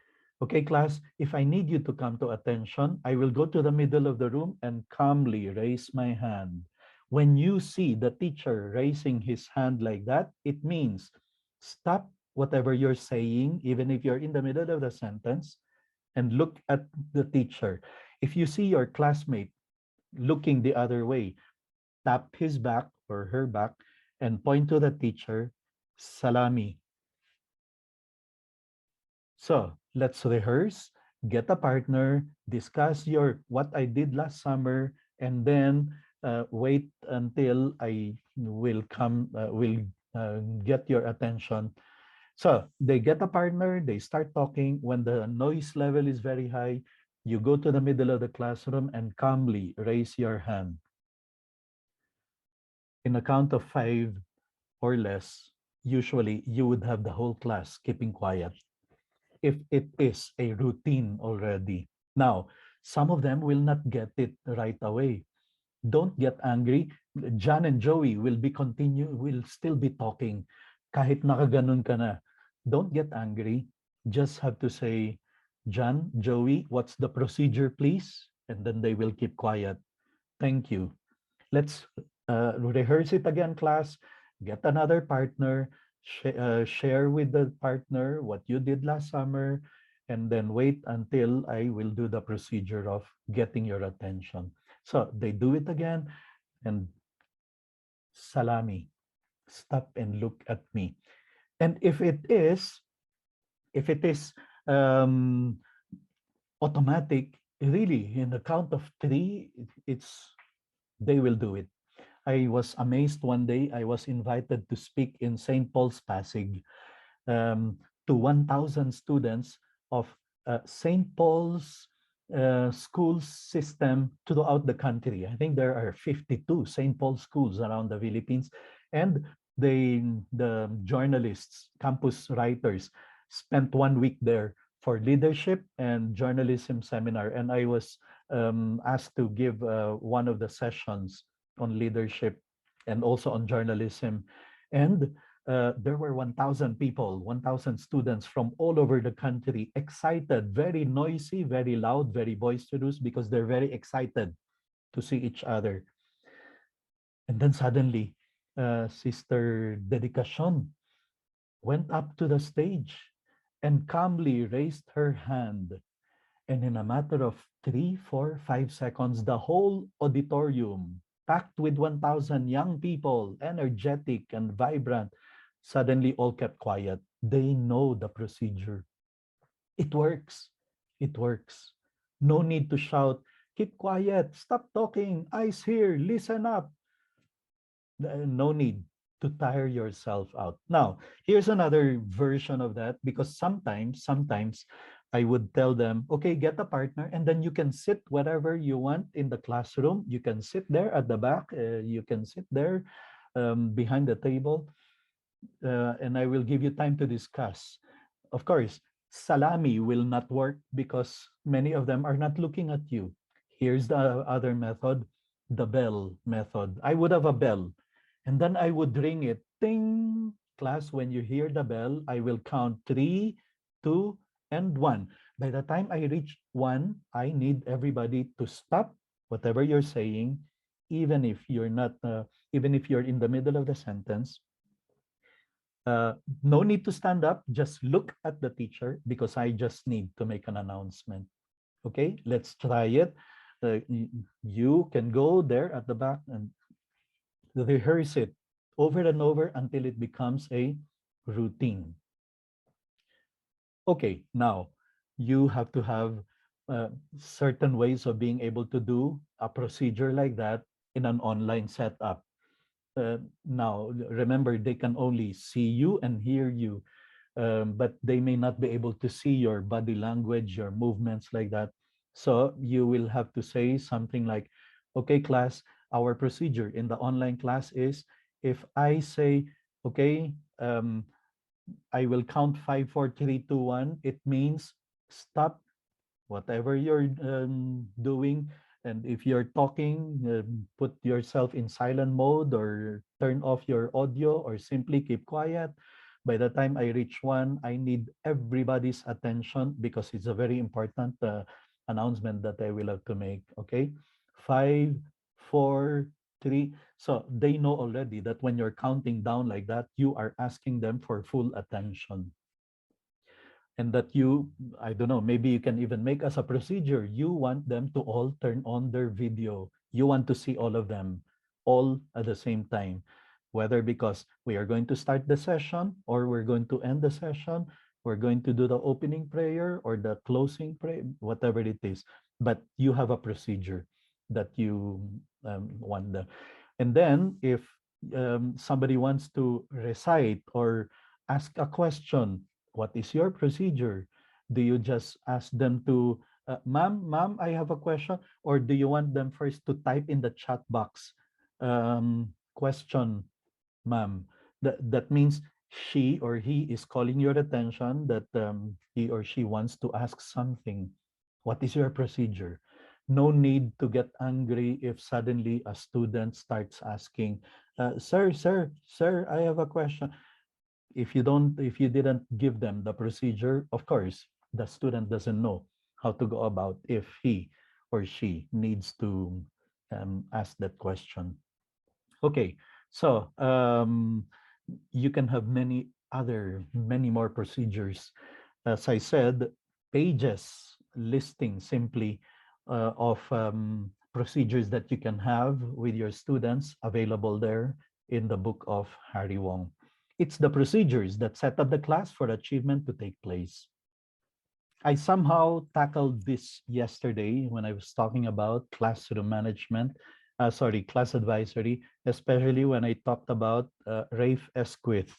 Okay, class, if I need you to come to attention, I will go to the middle of the room and calmly raise my hand. When you see the teacher raising his hand like that, it means stop whatever you're saying, even if you're in the middle of the sentence, and look at the teacher. If you see your classmate looking the other way, tap his back or her back and point to the teacher, salami. So let's rehearse, get a partner, discuss what I did last summer, and then wait until I will get your attention. So they get a partner, they start talking. When the noise level is very high, you go to the middle of the classroom and calmly raise your hand. In a count of five or less, usually you would have the whole class keeping quiet if it is a routine already. Now, some of them will not get it right away. Don't get angry. John and Joey will still be talking kahit nakaganon ka na. Don't get angry. Just have to say, John, Joey, what's the procedure, please? And then they will keep quiet. Thank you. Let's rehearse it again, class. Get another partner. Share with the partner what you did last summer, and then wait until I will do the procedure of getting your attention. So they do it again, and salami, stop and look at me. And if it is um, automatic, really, in the count of three, it's they will do it. I was amazed one day. I was invited to speak in St. Paul's Pasig to 1,000 students of St. Paul's school system throughout the country. I think there are 52 St. Paul schools around the Philippines. And the journalists, campus writers, spent 1 week there for leadership and journalism seminar. And I was asked to give one of the sessions on leadership and also on journalism. And there were 1,000 people, 1,000 students from all over the country, excited, very noisy, very loud, very boisterous, because they're very excited to see each other. And then suddenly, Sister Dedicacion went up to the stage and calmly raised her hand. And in a matter of 3, 4, 5 seconds, the whole auditorium, packed with 1,000 young people, energetic and vibrant, suddenly all kept quiet. They know the procedure. It works. It works. No need to shout, keep quiet, stop talking, eyes here, listen up. No need to tire yourself out. Now, here's another version of that, because sometimes I would tell them, okay, get a partner, and then you can sit wherever you want in the classroom. You can sit there at the back. You can sit there behind the table, and I will give you time to discuss. Of course, salami will not work because many of them are not looking at you. Here's the other method, the bell method. I would have a bell, and then I would ring it. Ting! Class, when you hear the bell, I will count 3, 2, and 1. By the time I reach 1, I need everybody to stop whatever you're saying, even if you're not, even if you're in the middle of the sentence. No need to stand up, just look at the teacher, because I just need to make an announcement. Okay, let's try it. You can go there at the back and rehearse it over and over until it becomes a routine. Okay, now you have to have certain ways of being able to do a procedure like that in an online setup. Now, remember, they can only see you and hear you, but they may not be able to see your body language, your movements like that. So you will have to say something like, okay, class, our procedure in the online class is, if I say, okay, I will count 5, 4, 3, 2, 1, it means stop whatever you're doing. And if you're talking, put yourself in silent mode or turn off your audio or simply keep quiet. By the time I reach 1, I need everybody's attention because it's a very important announcement that I will have to make. Okay, 5, 4, 3. So they know already that when you're counting down like that, you are asking them for full attention. And that you, I don't know, maybe you can even make as a procedure, you want them to all turn on their video. You want to see all of them all at the same time, whether because we are going to start the session or we're going to end the session, we're going to do the opening prayer or the closing prayer, whatever it is. But you have a procedure that you want them. And then if somebody wants to recite or ask a question, what is your procedure? Do you just ask them to, ma'am, I have a question? Or do you want them first to type in the chat box, question, ma'am? That means she or he is calling your attention that he or she wants to ask something. What is your procedure? No need to get angry if suddenly a student starts asking, sir, I have a question. If you didn't give them the procedure, of course, the student doesn't know how to go about if he or she needs to ask that question. Okay, so you can have many more procedures. As I said, pages listing simply of procedures that you can have with your students available there in the book of Harry Wong. It's the procedures that set up the class for achievement to take place. I somehow tackled this yesterday when I was talking about classroom management, class advisory, especially when I talked about Rafe Esquith's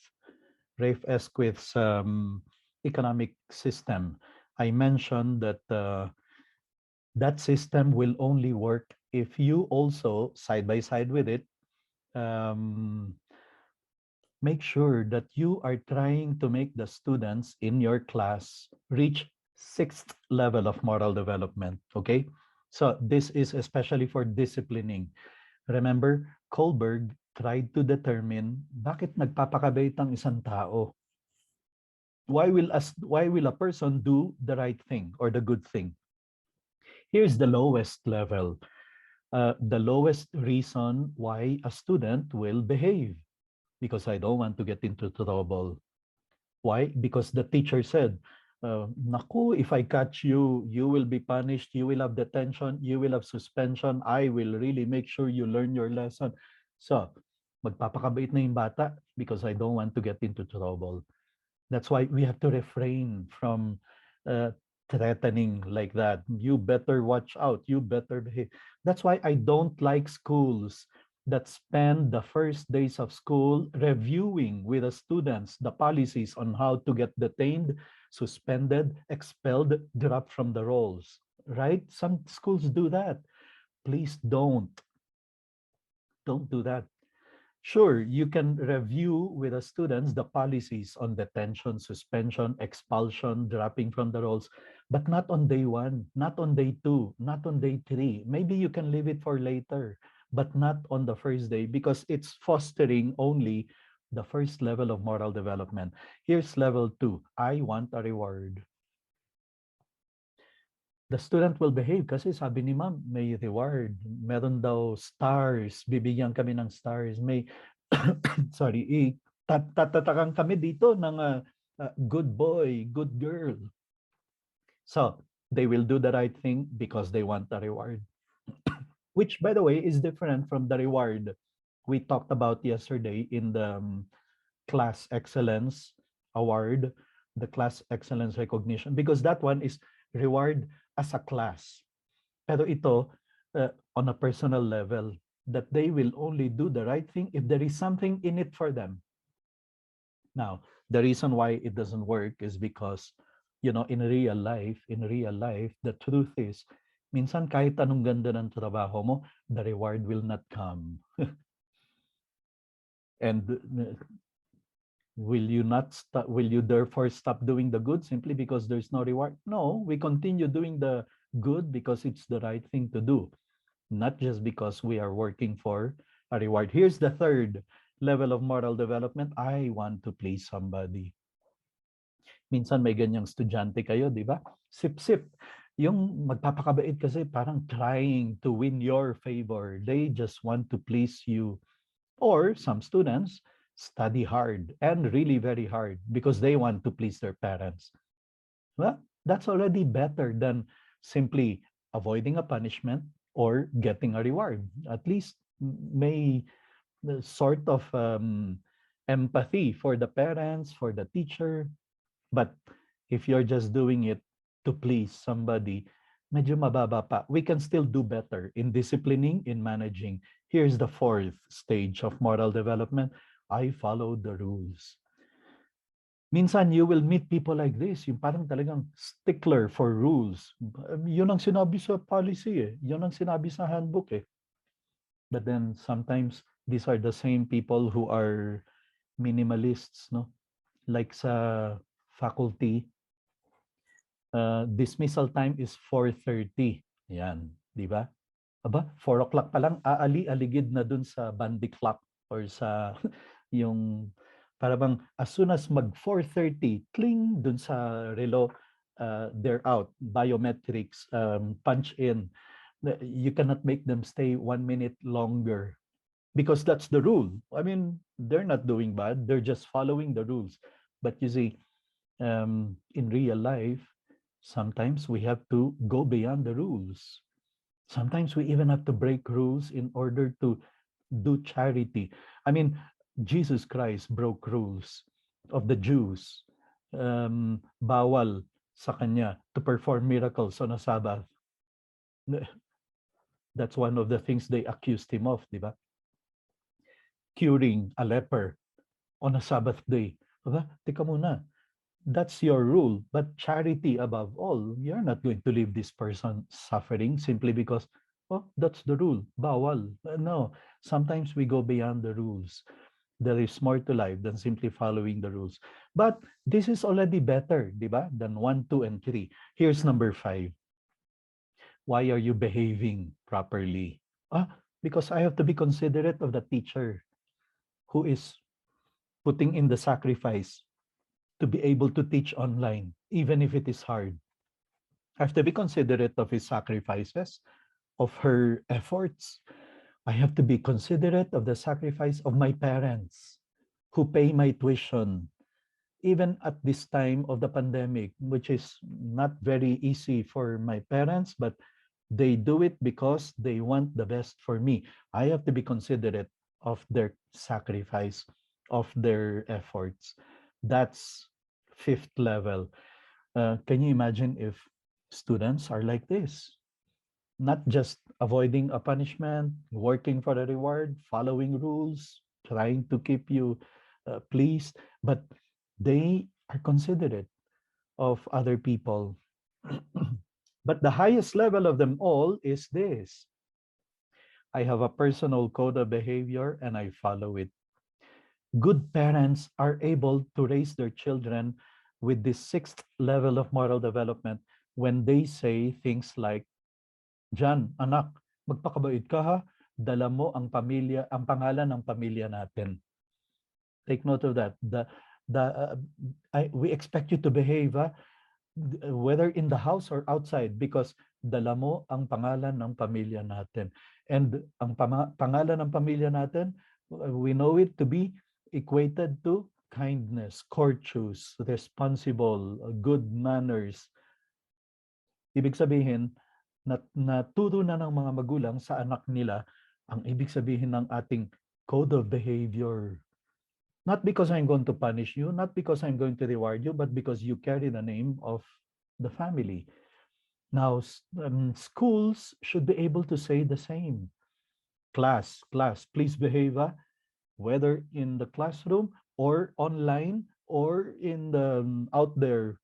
economic system. I mentioned that that system will only work if you also, side by side with it, um, make sure that you are trying to make the students in your class reach sixth level of moral development. Okay? So this is especially for disciplining. Remember, Kohlberg tried to determine bakit nagpapakabait ang isang tao. Why will a person do the right thing or the good thing? Here's the lowest level. The lowest reason why a student will behave, because I don't want to get into trouble. Why? Because the teacher said, naku, if I catch you, you will be punished, you will have detention, you will have suspension, I will really make sure you learn your lesson. So, magpapakabait na yung bata because I don't want to get into trouble. That's why we have to refrain from uh, threatening like that. You better watch out. You better behave. That's why I don't like schools that spend the first days of school reviewing with the students the policies on how to get detained, suspended, expelled, dropped from the rolls. Right? Some schools do that. Please don't. Don't do that. Sure, you can review with the students the policies on detention, suspension, expulsion, dropping from the rolls, but not on day one, not on day two, not on day three. Maybe you can leave it for later, but not on the first day because it's fostering only the first level of moral development. Here's level two. I want a reward. The student will behave kasi sabi ni ma'am, may reward. Meron daw stars, bibigyan kami ng stars. May, sorry, tatatakan kami dito ng good boy, good girl. So, they will do the right thing because they want the reward. Which, by the way, is different from the reward we talked about yesterday in the class excellence award, the class excellence recognition, because that one is reward as a class. Pero ito, on a personal level, that they will only do the right thing if there is something in it for them. Now, the reason why it doesn't work is because, in real life, the truth is, minsan kahit anong ganda ng trabaho mo, the reward will not come. And will you therefore stop doing the good simply because there's no reward? No, we continue doing the good because it's the right thing to do, not just because we are working for a reward. Here's the third level of moral development. I want to please somebody. Minsan may ganyang estudyante kayo, di ba? Sip-sip. Yung magpapakabait kasi parang trying to win your favor. They just want to please you. Or some students study hard and really very hard because they want to please their parents. Well, that's already better than simply avoiding a punishment or getting a reward. At least may sort of empathy for the parents, for the teacher. But if you're just doing it to please somebody, medyo mababa pa. We can still do better in disciplining, in managing. Here's the fourth stage of moral development. I follow the rules. Minsan you will meet people like this, yung parang talagang stickler for rules. Yun ang sinabi sa policy eh. Yun ang sinabi sa handbook eh. But then sometimes these are the same people who are minimalists, no? Like sa faculty, dismissal time is 4:30. Yan, di ba? Aba, 4 o'clock pa lang, aali-aligid na dun sa bandy clock or sa yung para bang as soon as mag 4:30, cling dun sa relo, they're out. Biometrics, punch in. You cannot make them stay 1 minute longer because that's the rule. I mean, they're not doing bad. They're just following the rules. But you see, in real life, sometimes we have to go beyond the rules. Sometimes we even have to break rules in order to do charity. I mean, Jesus Christ broke rules of the Jews. Bawal sa kanya to perform miracles on a Sabbath. That's one of the things they accused him of, di ba? Curing a leper on a Sabbath day. Diba? Teka muna, that's your rule. But charity above all, you're not going to leave this person suffering simply because, oh, that's the rule. Bawal. No, sometimes we go beyond the rules. There is more to life than simply following the rules. But this is already better, di ba? Than 1, 2, and 3. Here's number 5. Why are you behaving properly? Because I have to be considerate of the teacher who is putting in the sacrifice to be able to teach online, even if it is hard. I have to be considerate of his sacrifices, of her efforts. I have to be considerate of the sacrifice of my parents who pay my tuition, even at this time of the pandemic, which is not very easy for my parents, but they do it because they want the best for me. I have to be considerate of their sacrifice, of their efforts. That's fifth level. Can you imagine if students are like this? Not just avoiding a punishment, working for a reward, following rules, trying to keep you pleased, but they are considerate of other people. But the highest level of them all is this: I have a personal code of behavior and I follow it. Good parents are able to raise their children with this sixth level of moral development when they say things like, Jan, anak, magpakabait ka ha, dala mo ang pamilya, ang pangalan ng pamilya natin. Take note of that. We expect you to behave, whether in the house or outside, because dala mo ang pangalan ng pamilya natin. And ang pangalan ng pamilya natin, we know it to be equated to kindness, courteous, responsible, good manners. Ibig sabihin, naturo na ng mga magulang sa anak nila ang ibig sabihin ng ating code of behavior. Not because I'm going to punish you, not because I'm going to reward you, but because you carry the name of the family. Now, schools should be able to say the same. Class, please behave, whether in the classroom or online or in the out there,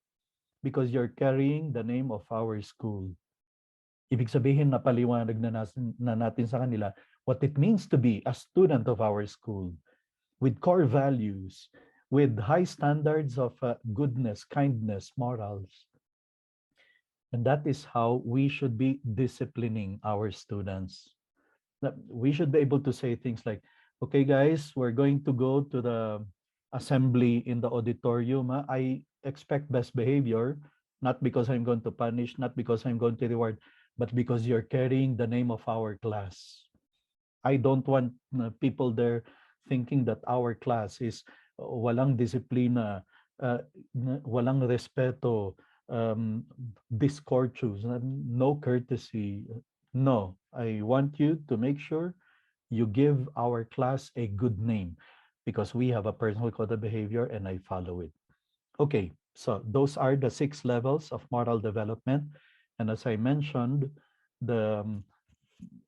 because you're carrying the name of our school. Ibig sabihin, napaliwanag na natin sa kanila what it means to be a student of our school with core values, with high standards of goodness, kindness, morals. And that is how we should be disciplining our students. We should be able to say things like, okay, guys, we're going to go to the assembly in the auditorium. I expect best behavior, not because I'm going to punish, not because I'm going to reward, but because you're carrying the name of our class. I don't want people there thinking that our class is walang disiplina, walang respeto, discourteous, no courtesy. No, I want you to make sure you give our class a good name because we have a personal code of behavior and I follow it. Okay, so those are the 6 levels of moral development. And as I mentioned, the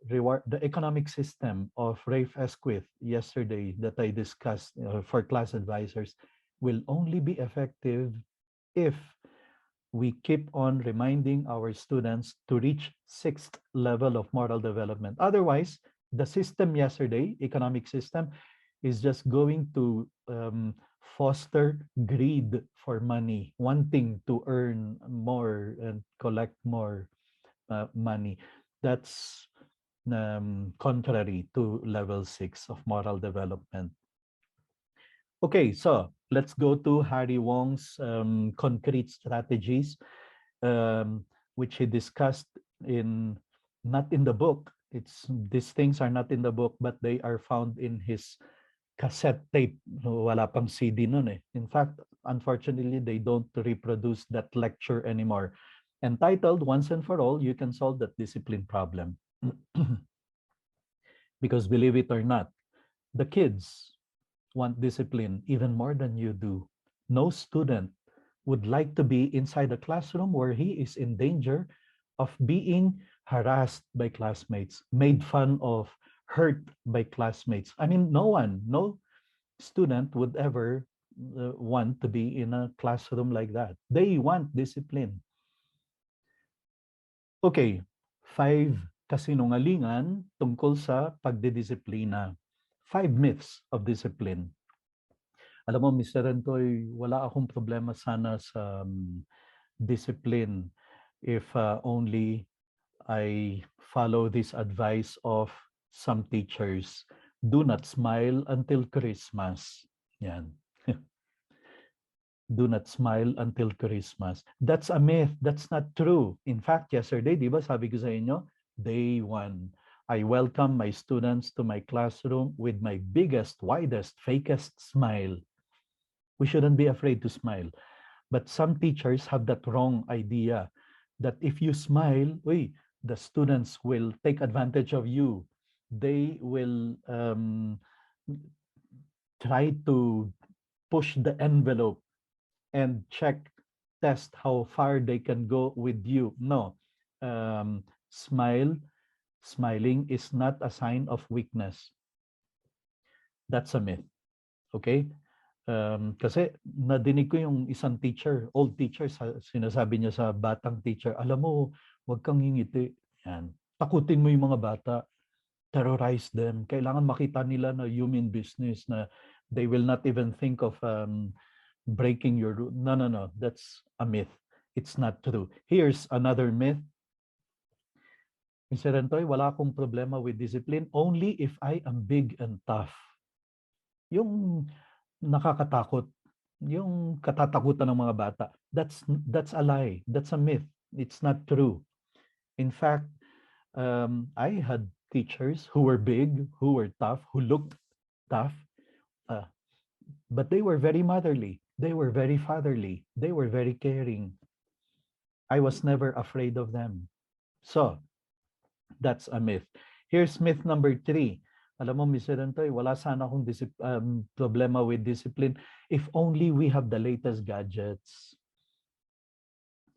the economic system of Rafe Esquith yesterday that I discussed for class advisors will only be effective if we keep on reminding our students to reach sixth level of moral development. Otherwise, the system yesterday, economic system, is just going to foster greed for money, wanting to earn more and collect more money. That's contrary to level 6 of moral development. Okay, so let's go to Harry Wong's concrete strategies, which he discussed in not in the book. It's these things are not in the book, but they are found in his cassette tape. Wala pang CD nun eh. In fact, unfortunately, they don't reproduce that lecture anymore. Entitled Once and for All, You Can Solve That Discipline Problem. Because believe it or not, the kids want discipline even more than you do. No student would like to be inside a classroom where he is in danger of being harassed by classmates, made fun of, hurt by classmates. I mean, no student would ever want to be in a classroom like that. They want discipline. Okay, 5 kasinungalingan tungkol sa pagdidisiplina. 5 myths of discipline. Alam mo, Mr. Rentoy, wala akong problema sana sa discipline if only I follow this advice of some teachers. Do not smile until Christmas. Yan. Do not smile until Christmas. That's a myth. That's not true. In fact, yesterday, di ba, sabi ko sa inyo, day 1, I welcome my students to my classroom with my biggest, widest, fakest smile. We shouldn't be afraid to smile. But some teachers have that wrong idea that if you smile, the students will take advantage of you. They will try to push the envelope and test how far they can go with you. No, smiling is not a sign of weakness. That's a myth. Okay? Kasi nadinig ko yung isang teacher, old teacher, sinasabi niya sa batang teacher, alam mo, huwag kang ngingiti. Yan. Takutin mo yung mga bata. Terrorize them. Kailangan makita nila na you mean business, na they will not even think of breaking your rule. No. That's a myth. It's not true. Here's another myth. Mr. Rentoy, wala akong problema with discipline only if I am big and tough. Yung nakakatakot, yung katatakutan ng mga bata, that's a lie. That's a myth. It's not true. In fact, I had teachers who were big, who were tough, who looked tough, but they were very motherly. They were very fatherly. They were very caring. I was never afraid of them. So, that's a myth. Here's myth number 3. Alam mo, Mr. Antoy, wala sana akong problema with discipline if only we have the latest gadgets.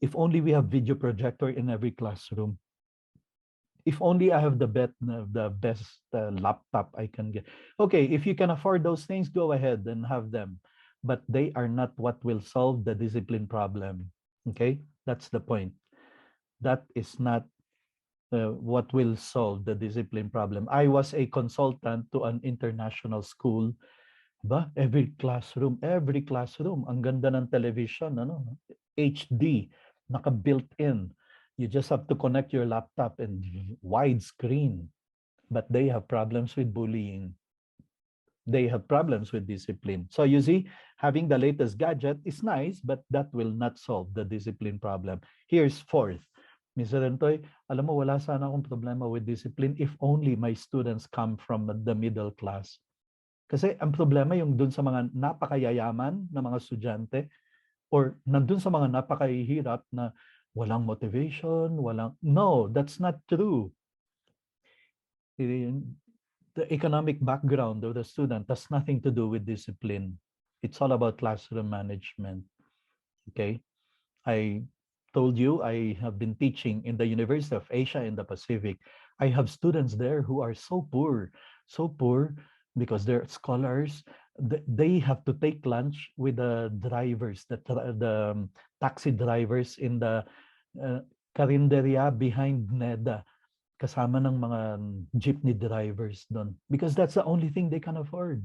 If only we have video projector in every classroom. If only I have the best laptop I can get. Okay, if you can afford those things, go ahead and have them. But they are not what will solve the discipline problem. Okay, that's the point. That is not what will solve the discipline problem. I was a consultant to an international school. Ba? Every classroom, ang ganda ng television, HD, naka-built in. You just have to connect your laptop and widescreen. But they have problems with bullying. They have problems with discipline. So you see, having the latest gadget is nice, but that will not solve the discipline problem. Here's 4th. Mr. Rentoy, alam mo, wala sana akong problema with discipline if only my students come from the middle class. Kasi ang problema yung dun sa mga napakayayaman na mga estudyante or nandun sa mga napakahihirap na walang motivation, No, that's not true. The economic background of the student has nothing to do with discipline. It's all about classroom management. Okay? I told you I have been teaching in the University of Asia in the Pacific. I have students there who are so poor because they're scholars. They have to take lunch with the drivers, the taxi drivers in the uh, karinderya behind NEDA, kasama ng mga jeepney drivers doon. Because that's the only thing they can afford.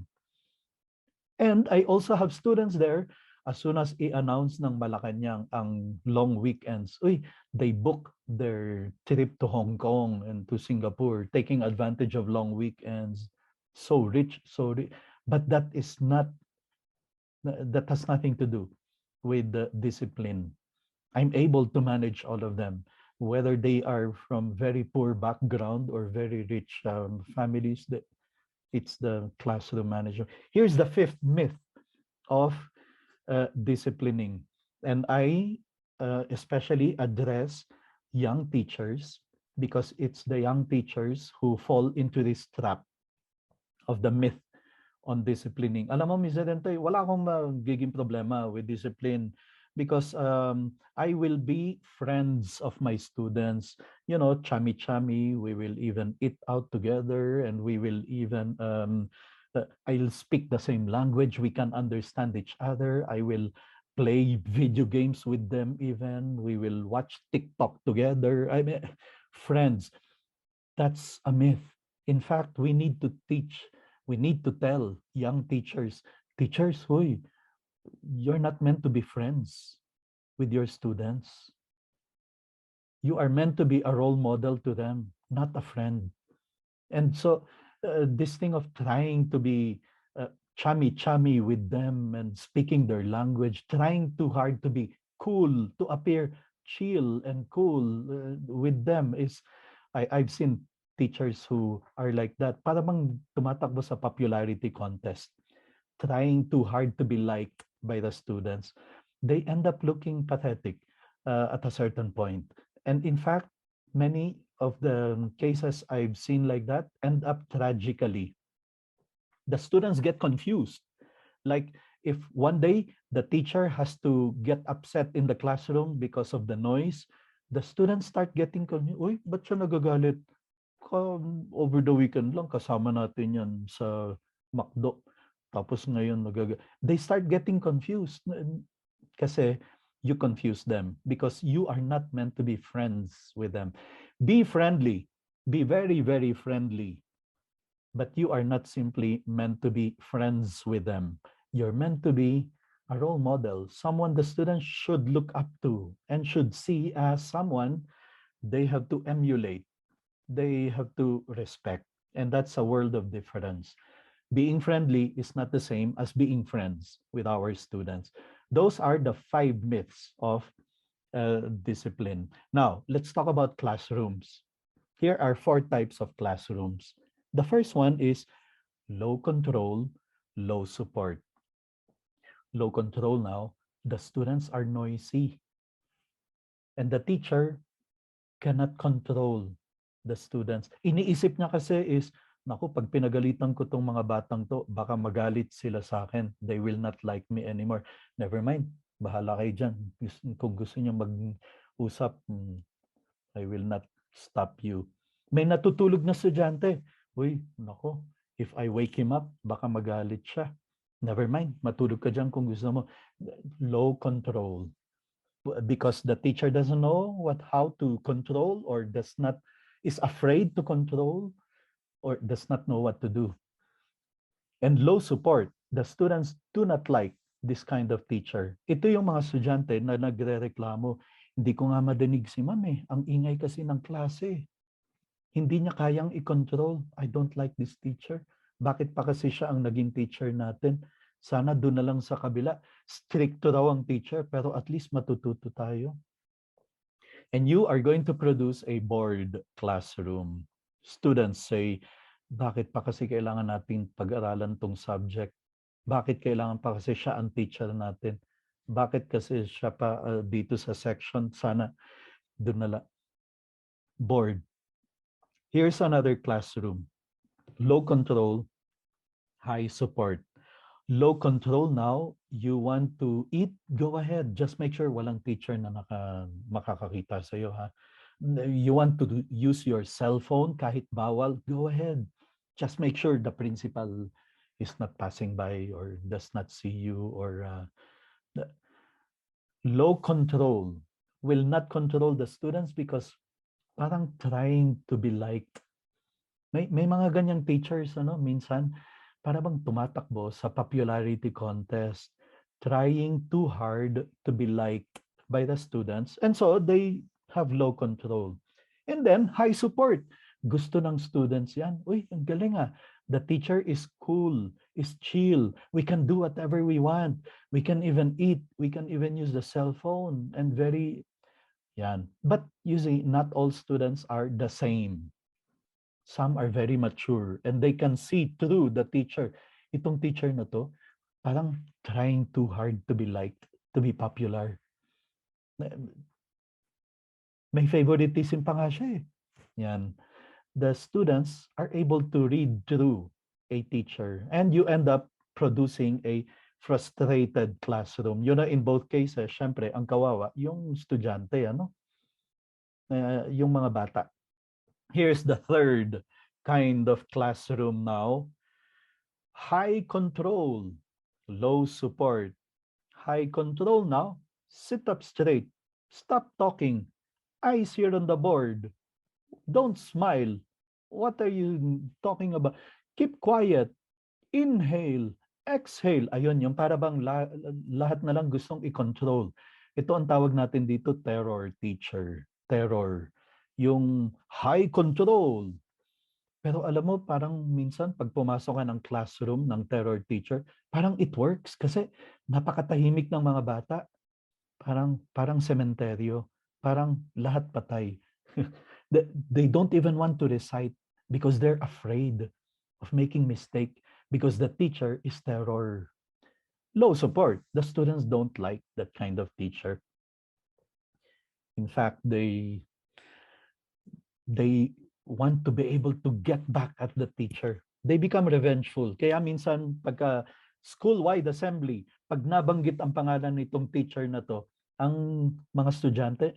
And I also have students there, as soon as i-announce ng Malacanang ang long weekends, they book their trip to Hong Kong and to Singapore, taking advantage of long weekends. So rich, so rich. But that has nothing to do with the discipline. I'm able to manage all of them, whether they are from very poor background or very rich families. It's the classroom manager. Here's the fifth myth of disciplining. And I especially address young teachers because it's the young teachers who fall into this trap of the myth on disciplining. Alam mo, Ms. Dente, wala akong magiging problema with discipline because I will be friends of my students, chummy. We will even eat out together and we will even, I'll speak the same language. We can understand each other. I will play video games with them even. We will watch TikTok together. I mean, friends. That's a myth. In fact, we need to tell young teachers, hoy, you're not meant to be friends with your students. You are meant to be a role model to them, not a friend. And so this thing of trying to be chummy with them and speaking their language, trying too hard to be cool, to appear chill and cool with them I've seen teachers who are like that. Para bang tumatakbo sa popularity contest, trying too hard to be liked by the students. They end up looking pathetic at a certain point. And in fact, many of the cases I've seen like that end up tragically. The students get confused. Like if one day the teacher has to get upset in the classroom because of the noise, the students start getting confused. Uy, ba't siya nagagalit? Over the weekend lang, kasama natin yan sa McDo. Tapos ngayon, they start getting confused. Kasi you confuse them because you are not meant to be friends with them. Be friendly. Be very, very friendly. But you are not simply meant to be friends with them. You're meant to be a role model, someone the students should look up to and should see as someone they have to emulate, they have to respect. And that's a world of difference. Being friendly is not the same as being friends with our students. Those are the 5 myths of discipline. Now, let's talk about classrooms. Here are 4 types of classrooms. The first one is low control, low support. Low control now, the students are noisy. And the teacher cannot control the students. Iniisip niya kasi is, naku, pag pinagalitan ko tong mga batang to, baka magalit sila sa akin. They will not like me anymore. Never mind. Bahala kayo dyan. Kung gusto niyo mag-usap, I will not stop you. May natutulog na estudyante. Uy, naku, if I wake him up, baka magalit siya. Never mind. Matulog ka dyan kung gusto mo. Low control. Because the teacher doesn't know how to control or is afraid to control or does not know what to do. And low support, the students do not like this kind of teacher. Ito yung mga estudyante na nagrereklamo, hindi ko nga madinig si ma'am eh. Ang ingay kasi ng klase. Hindi niya kayang i-control. I don't like this teacher. Bakit pa kasi siya ang naging teacher natin? Sana doon na lang sa kabila. Stricto raw ang teacher, pero at least matututo tayo. And you are going to produce a bored classroom. Students say, bakit pa kasi kailangan natin pag-aralan tong subject? Bakit kailangan pa kasi siya ang teacher natin? Bakit kasi siya pa dito sa section? Sana doon na lang. Bored. Here's another classroom. Low control, high support. Low control now, you want to eat, go ahead. Just make sure walang teacher na makakakita sa'yo, ha? You want to use your cell phone kahit bawal, go ahead. Just make sure the principal is not passing by or does not see you, or the low control will not control the students because parang trying to be liked. May mga ganyang teachers, ano, minsan para bang tumatakbo sa popularity contest, trying too hard to be liked by the students, and so they have low control. And then high support. Gusto ng students yan. Uy, ang galing ah. The teacher is cool, is chill. We can do whatever we want. We can even eat. We can even use the cell phone. And very, yan. But you see, not all students are the same. Some are very mature and they can see through the teacher. Itong teacher na to, parang trying too hard to be liked, to be popular. May favoritism pa nga siya eh. Yan. The students are able to read through a teacher and you end up producing a frustrated classroom. You know, in both cases, syempre, ang kawawa, yung estudyante, ano? Yung mga bata. Here's the third kind of classroom now. High control, low support. High control now. Sit up straight. Stop talking. Eyes here on the board. Don't smile. What are you talking about? Keep quiet. Inhale. Exhale. Ayun, yung para bang lahat na lang gustong i-control. Ito ang tawag natin dito, terror teacher. Terror. Yung high control. Pero alam mo, parang minsan pag pumasok ka ng classroom ng terror teacher, parang it works kasi napakatahimik ng mga bata. Parang sementeryo. Parang lahat patay. They don't even want to recite because they're afraid of making mistake because the teacher is terror. Low support. The students don't like that kind of teacher. In fact, they want to be able to get back at the teacher. They become revengeful. Kaya minsan pagka school-wide assembly, pag nabanggit ang pangalan nitong teacher na to, ang mga estudyante,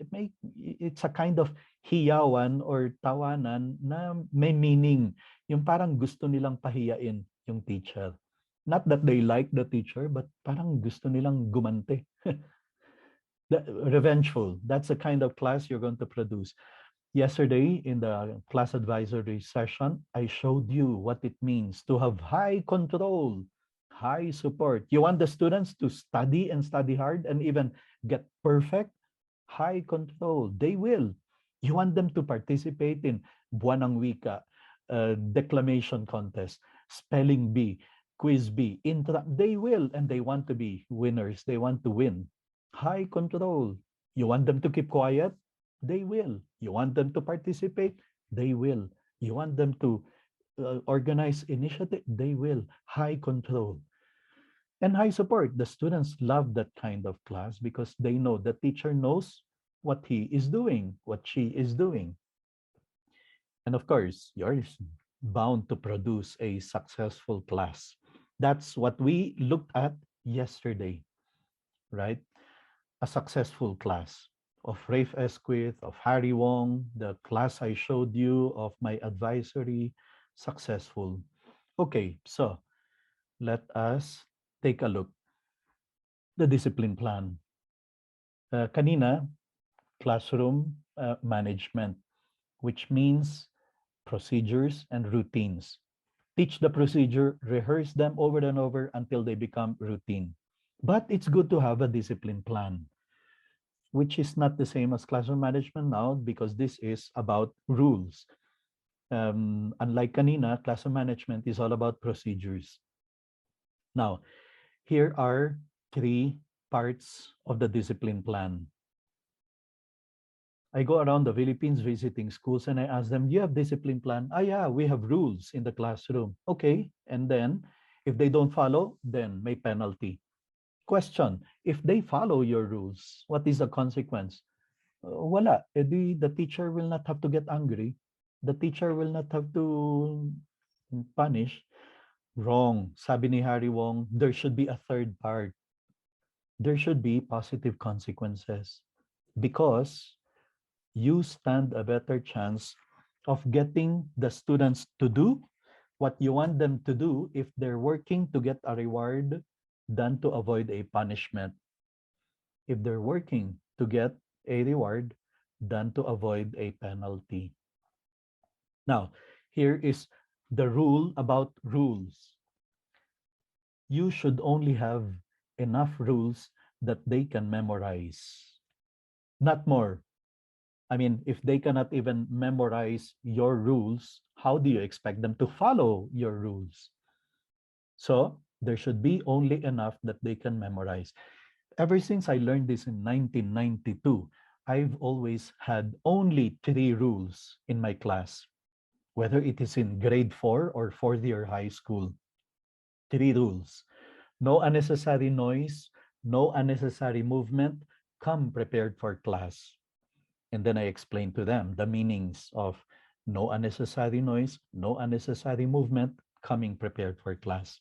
it's a kind of hiyawan or tawanan na may meaning. Yung parang gusto nilang pahiyain yung teacher. Not that they like the teacher, but parang gusto nilang gumante. Revengeful. That's the kind of class you're going to produce. Yesterday, in the class advisory session, I showed you what it means to have high control, high support. You want the students to study and study hard and even get perfect? High control. They will. You want them to participate in Buwan ng Wika, declamation contest, spelling bee, quiz bee, they will, and they want to be winners. They want to win. High control. You want them to keep quiet? They will. You want them to participate? They will. You want them to organize initiative? They will. High control. And high support. The students love that kind of class because they know the teacher knows what he is doing, what she is doing. And of course, you're bound to produce a successful class. That's what we looked at yesterday, right? A successful class of Rafe Esquith, of Harry Wong, the class I showed you of my advisory, successful. Okay, so let us take a look. The discipline plan. Kanina, classroom management, which means procedures and routines. Teach the procedure, rehearse them over and over until they become routine. But it's good to have a discipline plan, which is not the same as classroom management now because this is about rules. Unlike kanina, classroom management is all about procedures. Now, here are 3 parts of the discipline plan. I go around the Philippines visiting schools and I ask them, do you have discipline plan? Ah, yeah, we have rules in the classroom. Okay, and then if they don't follow, then may penalty. Question, if they follow your rules, what is the consequence? Wala. The teacher will not have to get angry. The teacher will not have to punish. Wrong. Sabi ni Harry Wong, there should be a third part. There should be positive consequences because you stand a better chance of getting the students to do what you want them to do if they're working to get a reward than to avoid a punishment. If they're working to get a reward than to avoid a penalty. Now, here is the rule about rules. You should only have enough rules that they can memorize, not more. I mean, if they cannot even memorize your rules, how do you expect them to follow your rules? So there should be only enough that they can memorize. Ever since I learned this in 1992, I've always had only 3 rules in my class, whether it is in grade 4 or 4th year high school. 3 rules. No unnecessary noise, no unnecessary movement, come prepared for class. And then I explained to them the meanings of no unnecessary noise, no unnecessary movement, coming prepared for class.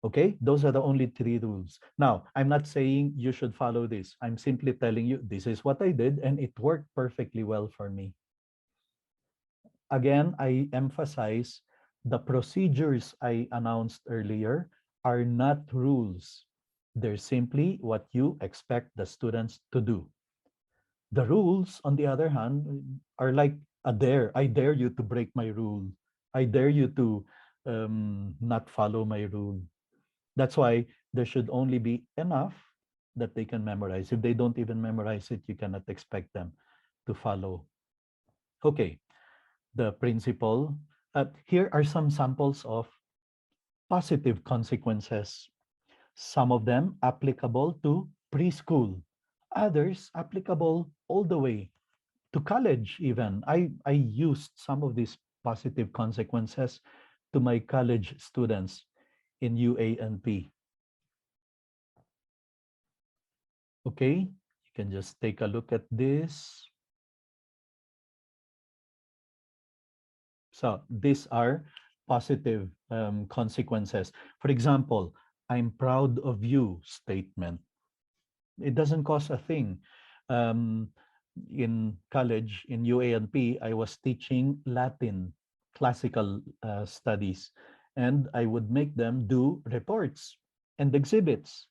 Okay, those are the only 3 rules. Now, I'm not saying you should follow this. I'm simply telling you this is what I did and it worked perfectly well for me. Again, I emphasize the procedures I announced earlier are not rules. They're simply what you expect the students to do. The rules, on the other hand, are like a dare. I dare you to break my rule. I dare you to not follow my rule. That's why there should only be enough that they can memorize. If they don't even memorize it, you cannot expect them to follow. Okay, the principle. Here are some samples of positive consequences. Some of them applicable to preschool, others applicable all the way to college even. I used some of these positive consequences to my college students in UANP. Okay, you can just take a look at this. So these are positive consequences. For example, I'm proud of you statement. It doesn't cost a thing. Um, in college, in UANP, I was teaching Latin, classical studies, and I would make them do reports and exhibits.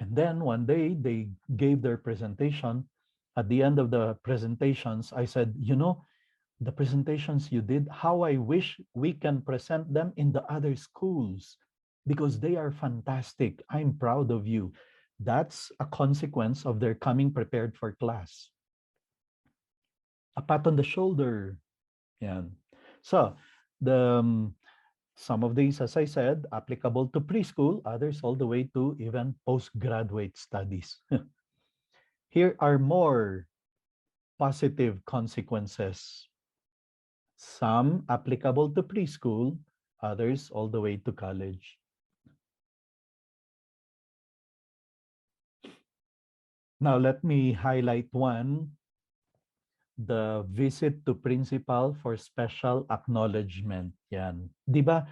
And then one day they gave their presentation. At the end of the presentations, I said, you know, the presentations you did, how I wish we can present them in the other schools because they are fantastic. I'm proud of you. That's a consequence of their coming prepared for class. A pat on the shoulder. Yeah. So the some of these, as I said, applicable to preschool, others all the way to even postgraduate studies. Here are more positive consequences. Some applicable to preschool, others all the way to college. Now, let me highlight one, the visit to principal for special acknowledgement. Yan. Di ba?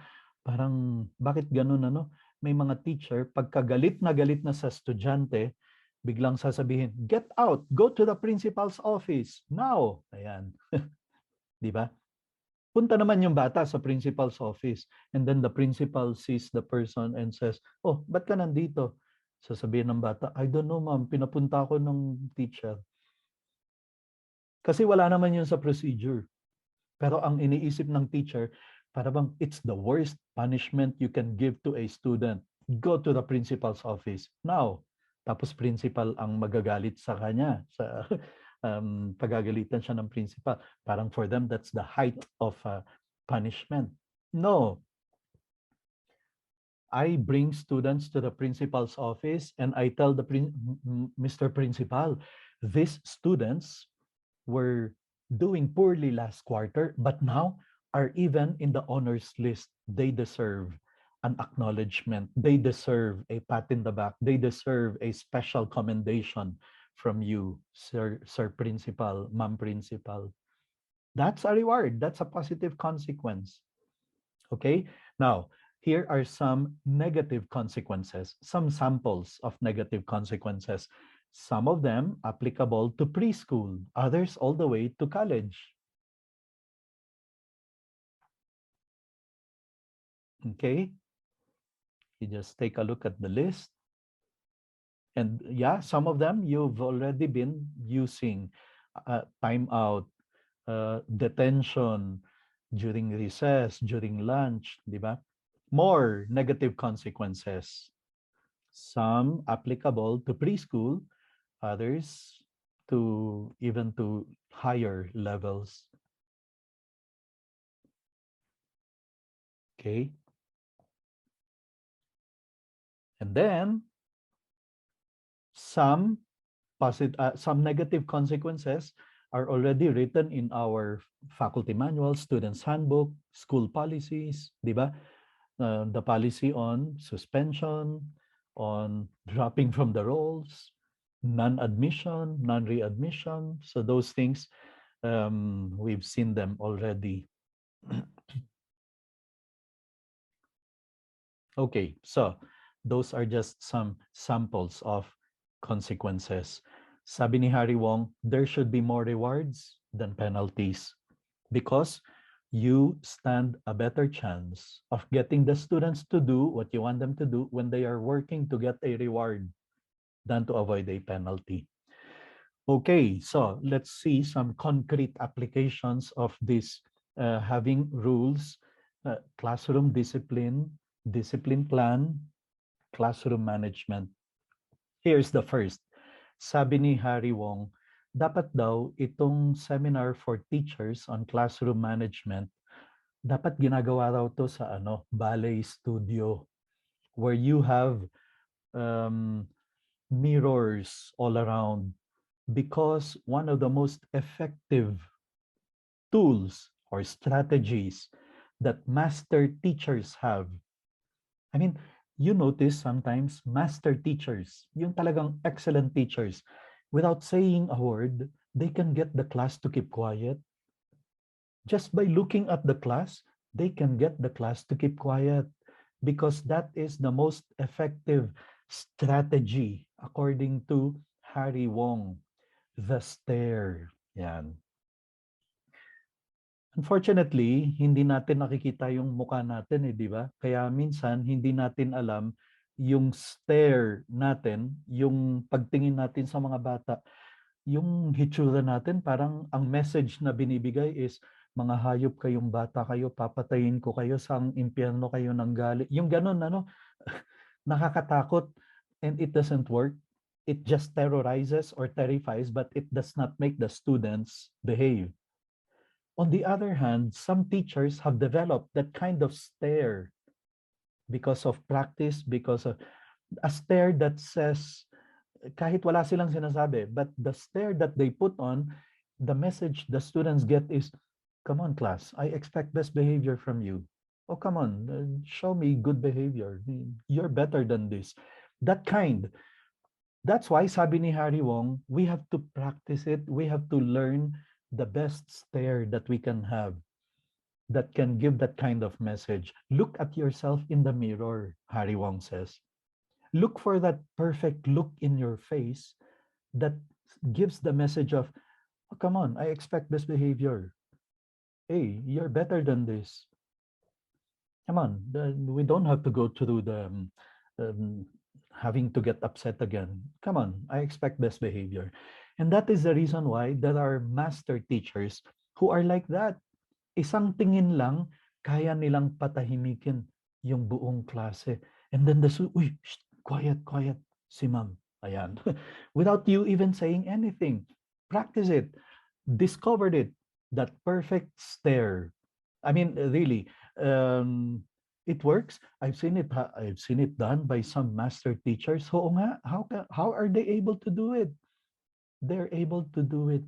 Parang, bakit ganun ano? May mga teacher, pagka galit na sa estudyante, biglang sasabihin, get out, go to the principal's office, now. Ayan. Di ba? Punta naman yung bata sa principal's office. And then the principal sees the person and says, oh, ba't ka nandito? Sasabihin ng bata, I don't know ma'am, pinapunta ako ng teacher. Kasi wala naman yun sa procedure. Pero ang iniisip ng teacher, para bang it's the worst punishment you can give to a student. Go to the principal's office. Now, tapos principal ang magagalit sa kanya. Sa, pagagalitan siya ng principal. Parang for them, that's the height of punishment. No. I bring students to the principal's office and I tell the Mr. Principal, these students were doing poorly last quarter, but now are even in the honors list. They deserve an acknowledgement. They deserve a pat in the back. They deserve a special commendation from you, Sir Principal, Ma'am Principal. That's a reward. That's a positive consequence. Okay? Now, here are some negative consequences, some samples of negative consequences. Some of them applicable to preschool, others all the way to college. Okay, you just take a look at the list. And yeah, some of them you've already been using. Timeout, detention, during recess, during lunch, di ba? More negative consequences. Some applicable to preschool, others to even to higher levels. Okay. And then some some negative consequences are already written in our faculty manual, students handbook, school policies, di ba? The policy on suspension, on dropping from the rolls, non-admission, non-readmission. So those things, we've seen them already. Okay, so those are just some samples of consequences. Sabi ni Harry Wong, there should be more rewards than penalties because you stand a better chance of getting the students to do what you want them to do when they are working to get a reward than to avoid a penalty. Okay, so let's see some concrete applications of this having rules, classroom discipline, discipline plan, classroom management. Here's the first. Sabi ni Harry Wong, dapat daw itong seminar for teachers on classroom management, dapat ginagawa raw to sa ballet studio where you have um, mirrors all around because one of the most effective tools or strategies that master teachers have. I mean, you notice sometimes master teachers, yung talagang excellent teachers, without saying a word, they can get the class to keep quiet. Just by looking at the class, they can get the class to keep quiet because that is the most effective strategy according to Harry Wong, the stare. Yan. Unfortunately, hindi natin nakikita yung mukha natin di ba? Kaya minsan hindi natin alam yung stare natin, yung pagtingin natin sa mga bata, yung hitsura natin, parang ang message na binibigay is, mga hayop kayong bata kayo, papatayin ko kayo sa impyerno kayo ng galit. Yung ganun, nakakatakot and it doesn't work. It just terrorizes or terrifies, but it does not make the students behave. On the other hand, some teachers have developed that kind of stare because of practice, because of a stare that says, kahit wala silang sinasabi, but the stare that they put on, the message the students get is, come on class, I expect best behavior from you. Oh, come on, show me good behavior. You're better than this. That kind. That's why sabi ni Harry Wong, we have to practice it. We have to learn the best stare that we can have that can give that kind of message. Look at yourself in the mirror, Harry Wong says. Look for that perfect look in your face that gives the message of, oh, come on, I expect this behavior. Hey, you're better than this. Come on, we don't have to go through the um, having to get upset again. Come on, I expect best behavior. And that is the reason why there are master teachers who are like that. Isang tingin lang, kaya nilang patahimikin yung buong klase. And then uy, shh, quiet, quiet, si ma'am. Ayan. Without you even saying anything. Practice it. Discovered it. That perfect stare. I mean, really, it works. I've seen it done by some master teachers. Oo nga, how are they able to do it? They're able to do it.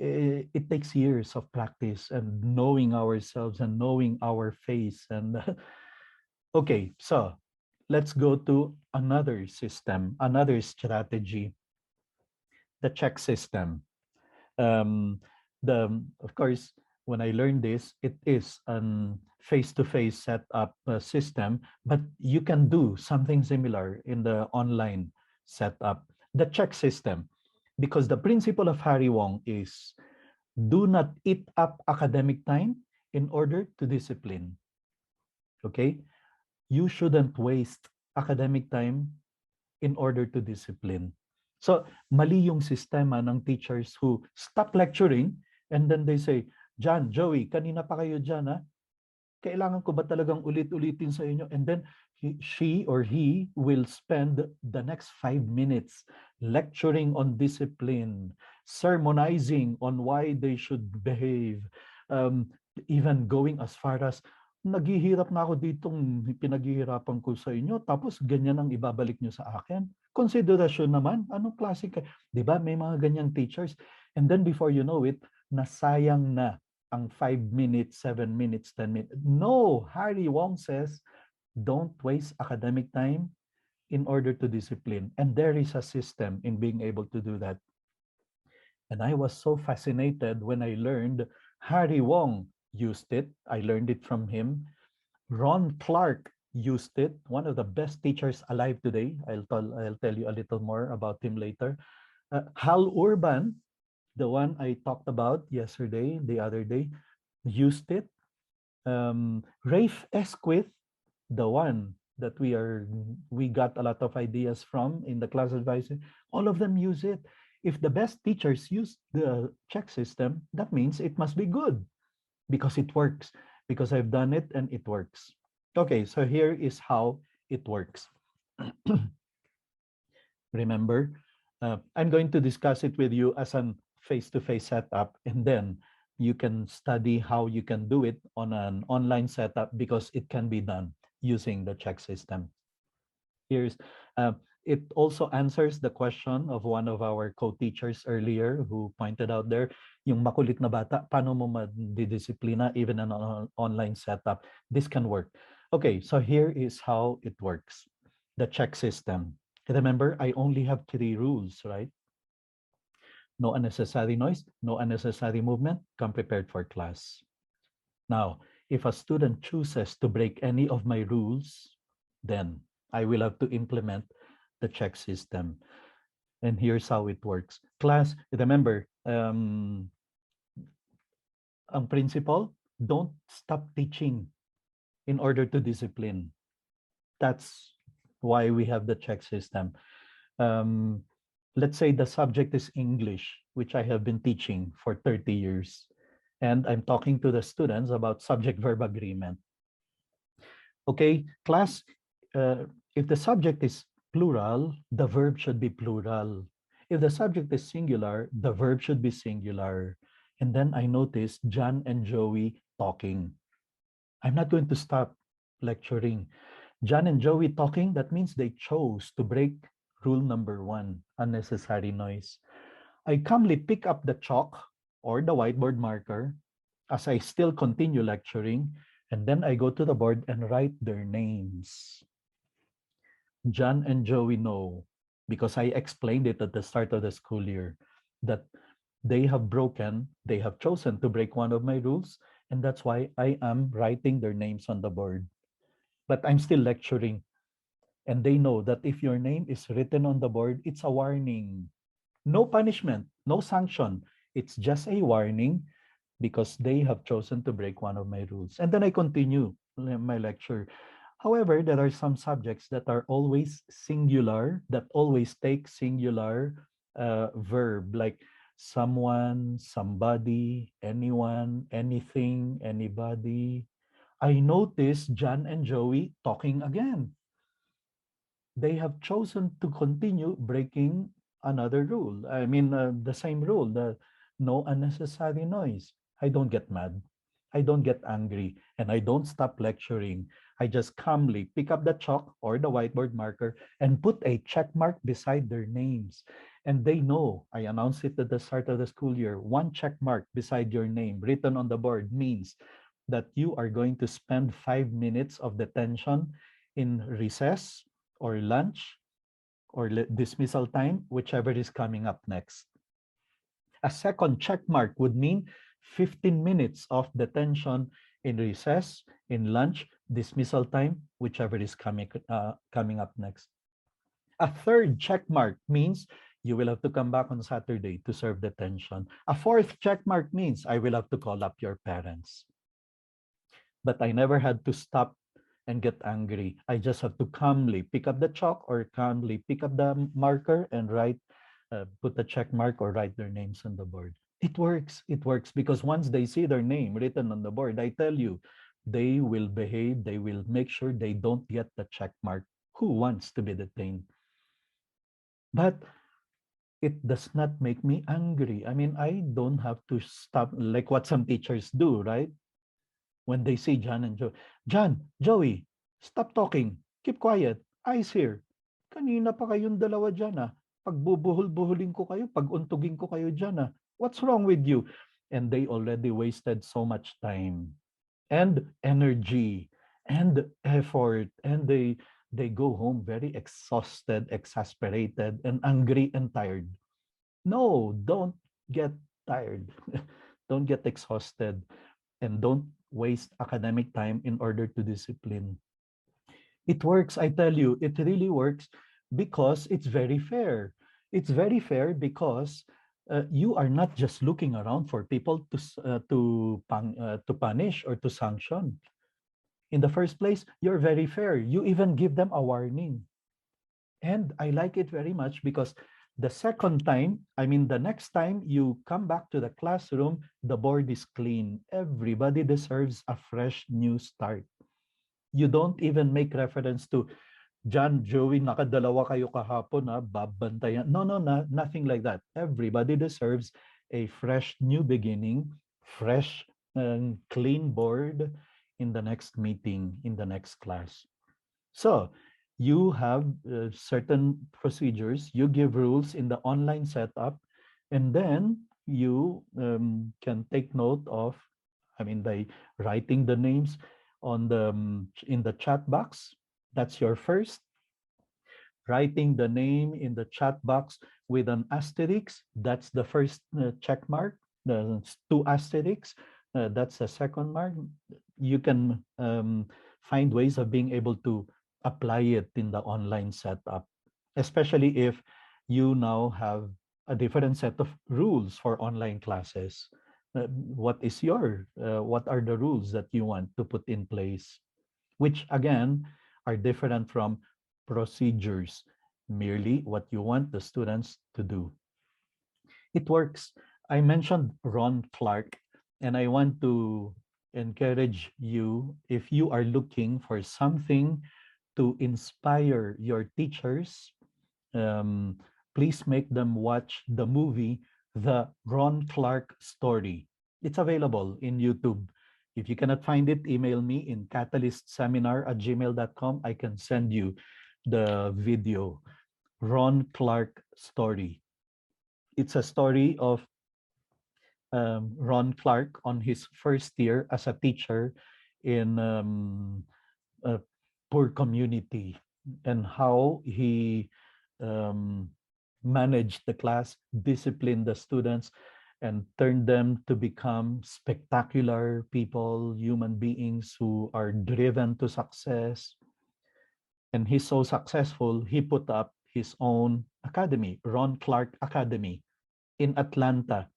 It takes years of practice and knowing ourselves and knowing our face. And okay, so let's go to another system, another strategy, the check system. Um, of course, when I learned this, it is an face-to-face setup system, but you can do something similar in the online setup. The check system, because the principle of Harry Wong is do not eat up academic time in order to discipline. Okay? You shouldn't waste academic time in order to discipline. So, mali yung sistema ng teachers who stop lecturing and then they say, John, Joey, kanina pa kayo dyan, ha? Kailangan ko ba talagang ulit-ulitin sa inyo? And then she or he will spend the next 5 minutes lecturing on discipline, sermonizing on why they should behave, um, even going as far as, naghihirap na ako ditong pinaghihirapan ko sa inyo, tapos ganyan ang ibabalik nyo sa akin. Konsiderasyon naman, anong klase ka? Di ba, may mga ganyang teachers. And then before you know it, nasayang na ang 5 minutes, 7 minutes, 10 minutes. No, Harry Wong says, don't waste academic time in order to discipline. And there is a system in being able to do that. And I was so fascinated when I learned Harry Wong used it. I learned it from him. Ron Clark used it, one of the best teachers alive today. I'll tell you a little more about him later. Hal Urban, the one I talked about yesterday, the other day, used it. Rafe Esquith, the one that we got a lot of ideas from in the class advisor, all of them use it. If the best teachers use the check system, that means it must be good because it works, because I've done it and it works. Okay, so here is how it works. Remember, I'm going to discuss it with you as an face-to-face setup, and then you can study how you can do it on an online setup because it can be done using the check system. Here's it also answers the question of one of our co-teachers earlier who pointed out there, yung makulit na bata, paano mo madidisiplina even in an online setup? This can work. Okay, so here is how it works. The check system. Remember, I only have 3 rules, right? No unnecessary noise, no unnecessary movement, come prepared for class. Now, if a student chooses to break any of my rules, then I will have to implement the check system. And here's how it works. Class, remember, ang principle, don't stop teaching in order to discipline. That's why we have the check system. Let's say the subject is English, which I have been teaching for 30 years. And I'm talking to the students about subject-verb agreement. Okay, class, if the subject is plural, the verb should be plural. If the subject is singular, the verb should be singular. And then I noticed John and Joey talking. I'm not going to stop lecturing. John and Joey talking, that means they chose to break rule number 1, unnecessary noise. I calmly pick up the chalk or the whiteboard marker as I still continue lecturing, and then I go to the board and write their names. John and Joey know, because I explained it at the start of the school year, that they have chosen to break one of my rules, and that's why I am writing their names on the board. But I'm still lecturing. And they know that if your name is written on the board, it's a warning. No punishment, no sanction. It's just a warning because they have chosen to break one of my rules. And then I continue my lecture. However, there are some subjects that are always singular, that always take singular verb, like someone, somebody, anyone, anything, anybody. I noticed John and Joey talking again. They have chosen to continue breaking another rule. I mean, the same rule, the no unnecessary noise. I don't get mad. I don't get angry. And I don't stop lecturing. I just calmly pick up the chalk or the whiteboard marker and put a check mark beside their names. And they know, I announced it at the start of the school year, 1 check mark beside your name written on the board means that you are going to spend 5 minutes of detention in recess or lunch or dismissal time, whichever is coming up next. A second check mark would mean 15 minutes of detention in recess, in lunch, dismissal time, whichever is coming up next. A third check mark means you will have to come back on Saturday to serve detention. A fourth check mark means I will have to call up your parents. But I never had to stop and get angry. I just have to calmly pick up the chalk or calmly pick up the marker and put a check mark or write their names on the board. It works. It works because once they see their name written on the board, I tell you, they will behave. They will make sure they don't get the check mark. Who wants to be detained? But it does not make me angry. I mean, I don't have to stop like what some teachers do, right? When they see John and Joey. John, Joey, stop talking. Keep quiet. I's here. Kanina pa kayong dalawa dyan ah. Pagbubuhol-buhulin ko kayo, paguntugin ko kayo dyan ah. What's wrong with you? And they already wasted so much time and energy and effort, and they go home very exhausted, exasperated, and angry and tired. No, don't get tired. Don't get exhausted, and don't waste academic time in order to discipline. It works, I tell you, it really works because it's very fair. It's very fair because you are not just looking around for people to punish or to sanction. In the first place, you're very fair. You even give them a warning. And I like it very much because the second time, I mean, the next time you come back to the classroom, the board is clean. Everybody deserves a fresh new start. You don't even make reference to, John, Joey, nakadalawa kayo kahapon, ha, babantayan. No, no, no, nothing like that. Everybody deserves a fresh new beginning, fresh and clean board in the next meeting, in the next class. So you have certain procedures, you give rules in the online setup, and then you can take note of, I mean, by writing the names on the in the chat box. That's your first. Writing the name in the chat box with an asterisk, that's the first check mark. The two asterisks, that's the second mark. You can find ways of being able to apply it in the online setup, especially if you now have a different set of rules for online classes. What are the rules that you want to put in place, which again are different from procedures, merely what you want the students to do. It works. I mentioned Ron Clark, and I want to encourage you, if you are looking for something to inspire your teachers, please make them watch the movie, The Ron Clark Story. It's available in YouTube. If you cannot find it, email me in catalystseminar@gmail.com. I can send you the video, Ron Clark Story. It's a story of Ron Clark on his first year as a teacher in a poor community, and how he um, managed the class, disciplined the students, and turned them to become spectacular people, human beings who are driven to success. And he's so successful, he put up his own academy, Ron Clark Academy, in Atlanta.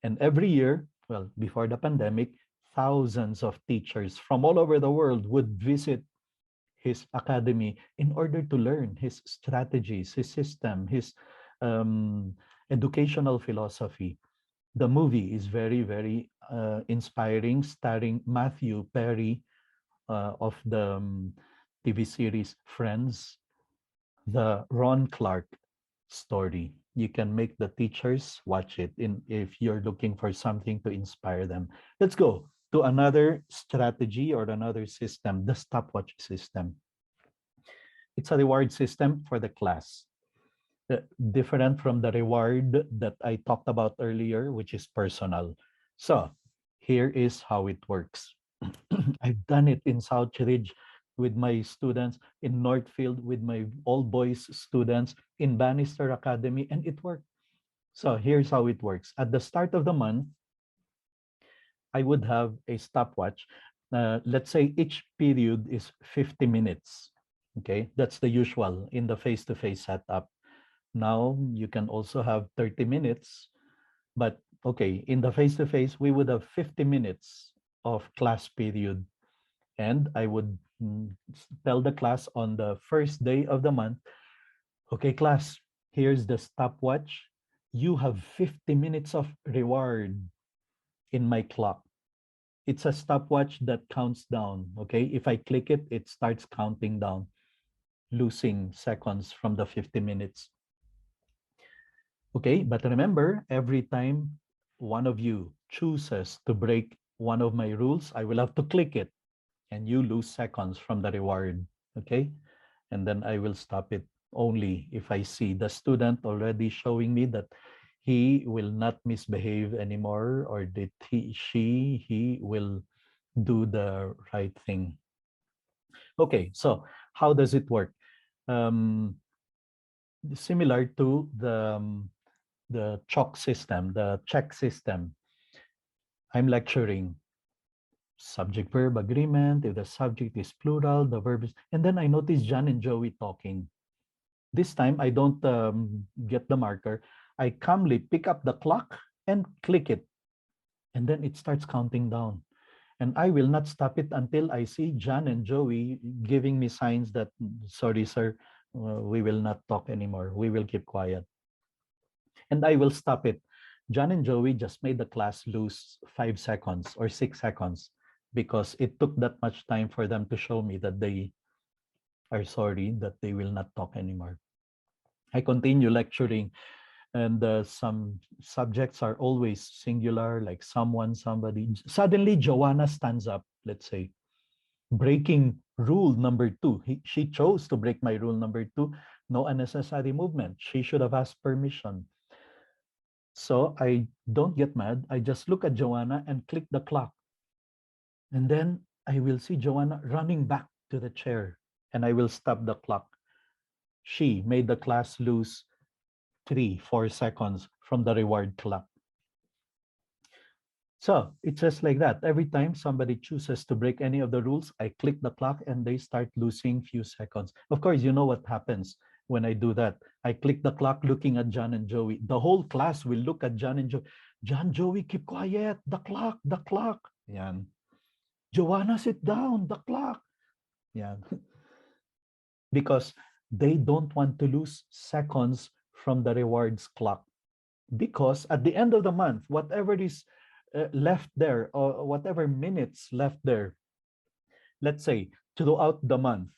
And every year, well, before the pandemic, thousands of teachers from all over the world would visit his academy in order to learn his strategies, his system, his educational philosophy. The movie is very, very inspiring, starring Matthew Perry of the TV series Friends, the Ron Clark Story. You can make the teachers watch it if you're looking for something to inspire them. Let's go to another strategy or another system, the stopwatch system. It's a reward system for the class, different from the reward that I talked about earlier, which is personal. So here is how it works. I've done it in Southridge with my students, in Northfield with my all boys students, in Bannister Academy, and it worked. So here's how it works. At the start of the month, I would have a stopwatch. Let's say each period is 50 minutes. Okay, that's the usual in the face-to-face setup. Now you can also have 30 minutes, but okay, in the face-to-face, we would have 50 minutes of class period. And I would tell the class on the first day of the month, okay, class, here's the stopwatch. You have 50 minutes of reward in my clock. It's a stopwatch that counts down. Okay, if I click it, it starts counting down, losing seconds from the 50 minutes. Okay, but remember, every time one of you chooses to break one of my rules, I will have to click it and you lose seconds from the reward. Okay, and then I will stop it only if I see the student already showing me that he will not misbehave anymore, or that he will do the right thing. Okay, so how does it work? Um, Similar to the chalk system, the check system. I'm lecturing subject verb agreement. If the subject is plural, the verb is, and then I notice John and Joey talking. This time I don't get the marker. I calmly pick up the clock and click it, and then it starts counting down. And I will not stop it until I see John and Joey giving me signs that, sorry, sir, we will not talk anymore. We will keep quiet. And I will stop it. John and Joey just made the class lose 5 seconds or 6 seconds because it took that much time for them to show me that they are sorry, that they will not talk anymore. I continue lecturing, and some subjects are always singular, like someone, somebody. Suddenly, Joanna stands up, let's say, breaking rule number two. She chose to break my rule number two, no unnecessary movement. She should have asked permission. So I don't get mad. I just look at Joanna and click the clock. And then I will see Joanna running back to the chair, and I will stop the clock. She made the class lose 3, 4 seconds from the reward clock. So it's just like that. Every time somebody chooses to break any of the rules, I click the clock and they start losing few seconds. Of course, you know what happens when I do that. I click the clock looking at John and Joey. The whole class will look at John and Joey. John, Joey, keep quiet. The clock, the clock. Yan. Joanna, sit down. The clock. Yan. Because they don't want to lose seconds from the rewards clock. Because at the end of the month, whatever is left there, or whatever minutes left there, let's say throughout the month,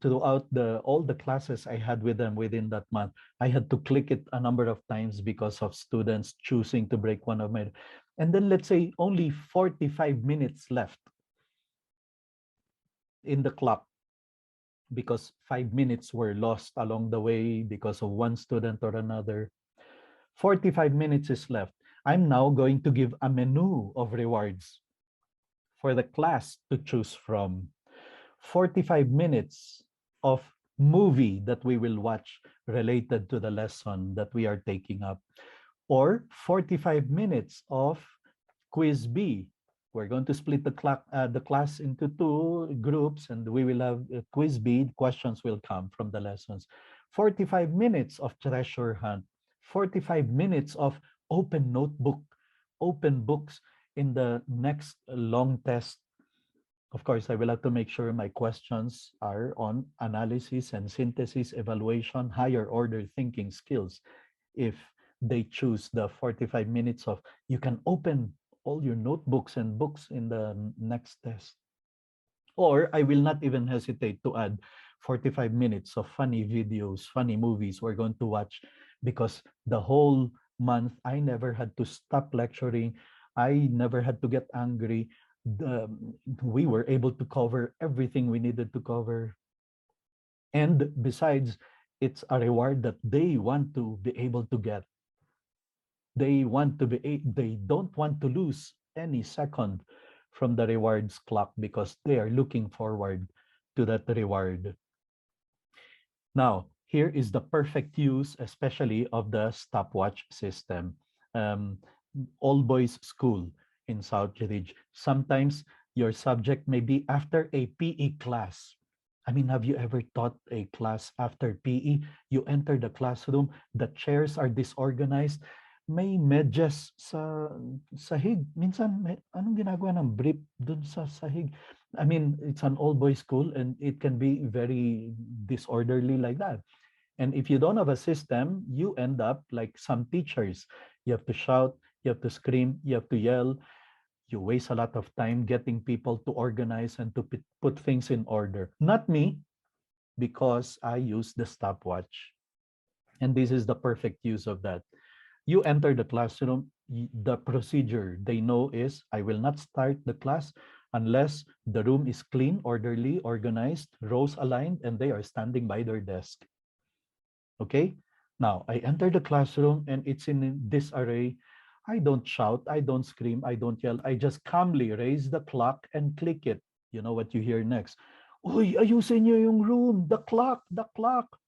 throughout the all the classes I had with them within that month, I had to click it a number of times because of students choosing to break one of my, and then let's say only 45 minutes left in the clock because 5 minutes were lost along the way because of one student or another. 45 minutes is left. I'm now going to give a menu of rewards for the class to choose from. 45 minutes of movie that we will watch related to the lesson that we are taking up, or 45 minutes of quiz B. We're going to split the class into two groups, and we will have quiz B. Questions will come from the lessons. 45 minutes of treasure hunt. 45 minutes of open notebook, open books in the next long test. Of course, I will have to make sure my questions are on analysis and synthesis, evaluation, higher order thinking skills. If they choose the 45 minutes of, you can open all your notebooks and books in the next test. Or I will not even hesitate to add 45 minutes of funny videos, funny movies we're going to watch, because the whole month I never had to stop lecturing. I never had to get angry. We were able to cover everything we needed to cover. And besides, it's a reward that they want to be able to get. They don't want to lose any second from the rewards clock because they are looking forward to that reward. Now, here is the perfect use, especially of the stopwatch system. Um, all boys school in South Ridge. Sometimes your subject may be after a PE class. I mean, have you ever taught a class after PE? You enter the classroom, the chairs are disorganized. May medyas sa sahig. Minsan, anong ginagawa ng brief dun sa sahig? I mean, it's an all-boys school and it can be very disorderly like that. And if you don't have a system, you end up like some teachers. You have to shout, you have to scream, you have to yell. You waste a lot of time getting people to organize and to put things in order. Not me, because I use the stopwatch. And this is the perfect use of that. You enter the classroom, the procedure they know is I will not start the class unless the room is clean, orderly, organized, rows aligned, and they are standing by their desk. Okay? Now, I enter the classroom and it's in disarray. I don't shout, I don't scream, I don't yell. I just calmly raise the clock and click it. You know what you hear next? Uy, ayusin niyo yung room, the clock, the clock.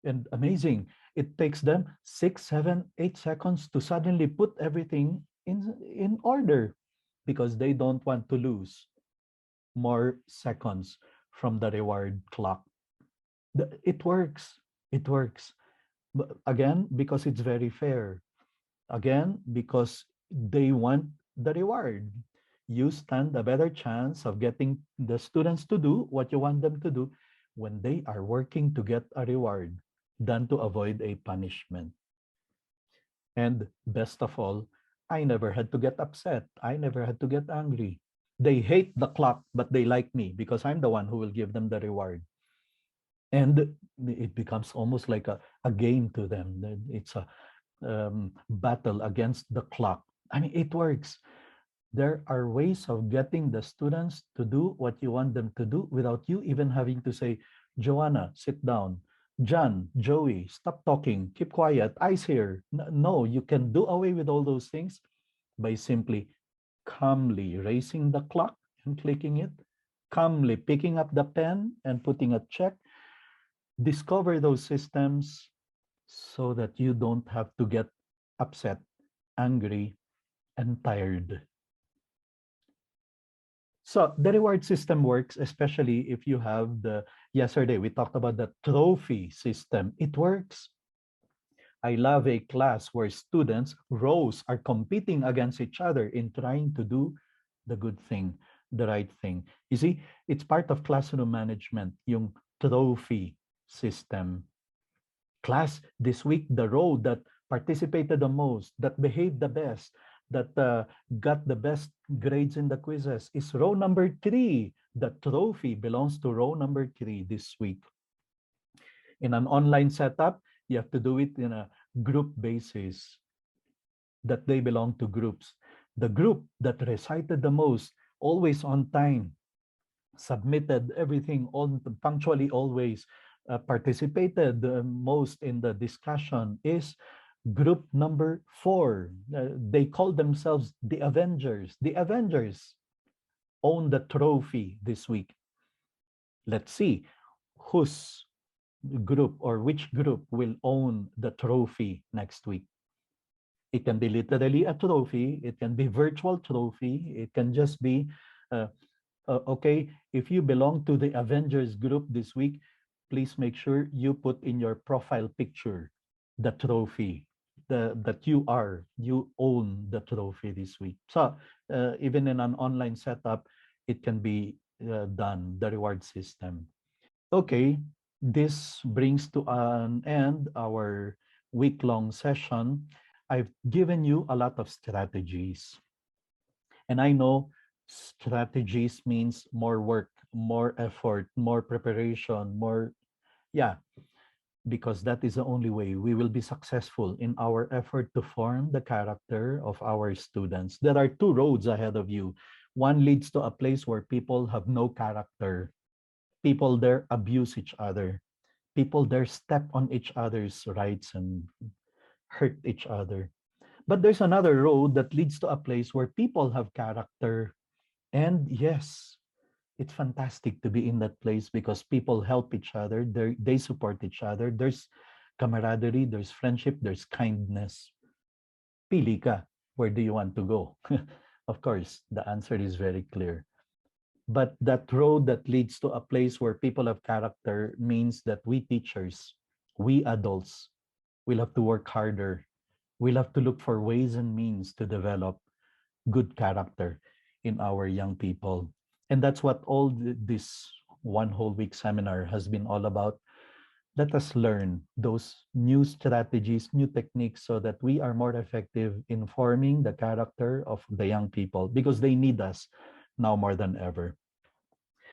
And amazing, it takes them 6, 7, 8 seconds to suddenly put everything in order because they don't want to lose more seconds from the reward clock. It works. It works. Again, because it's very fair. Again, because they want the reward. You stand a better chance of getting the students to do what you want them to do when they are working to get a reward than to avoid a punishment. And best of all, I never had to get upset. I never had to get angry. They hate the clock, but they like me because I'm the one who will give them the reward. And it becomes almost like a game to them. It's a battle against the clock. I mean, it works. There are ways of getting the students to do what you want them to do without you even having to say, Joanna, sit down. John, Joey, stop talking. Keep quiet. Eyes here. No, you can do away with all those things by simply calmly raising the clock and clicking it, calmly picking up the pen and putting a check. Discover those systems so that you don't have to get upset, angry, and tired. So the reward system works, especially if you have yesterday we talked about the trophy system. It works. I love a class where students, rows, are competing against each other in trying to do the good thing, the right thing. You see, it's part of classroom management, yung trophy system. Class, this week, the row that participated the most, that behaved the best, that got the best grades in the quizzes is row number 3. The trophy belongs to row number 3 this week. In an online setup, you have to do it in a group basis, that they belong to groups. The group that recited the most, always on time, submitted everything on punctually always, participated most in the discussion is group number 4. They call themselves the Avengers. The Avengers own the trophy this week. Let's see whose group or which group will own the trophy next week. It can be literally a trophy. It can be virtual trophy. It can just be okay, if you belong to the Avengers group this week, please make sure you put in your profile picture the trophy that you own the trophy this week. So even in an online setup, it can be done, the reward system. Okay, this brings to an end our week-long session. I've given you a lot of strategies. And I know strategies means more work, more effort, more preparation, yeah, because that is the only way we will be successful in our effort to form the character of our students. There are two roads ahead of you. One leads to a place where people have no character. People there abuse each other. People there step on each other's rights and hurt each other. But there's another road that leads to a place where people have character. And yes, it's fantastic to be in that place because people help each other, they support each other. There's camaraderie, there's friendship, there's kindness. Pili ka. Where do you want to go? Of course, the answer is very clear. But that road that leads to a place where people have character means that we teachers, we adults, will have to work harder. We'll have to look for ways and means to develop good character in our young people. And that's what all this one whole week seminar has been all about. Let us learn those new strategies, new techniques so that we are more effective in forming the character of the young people because they need us now more than ever.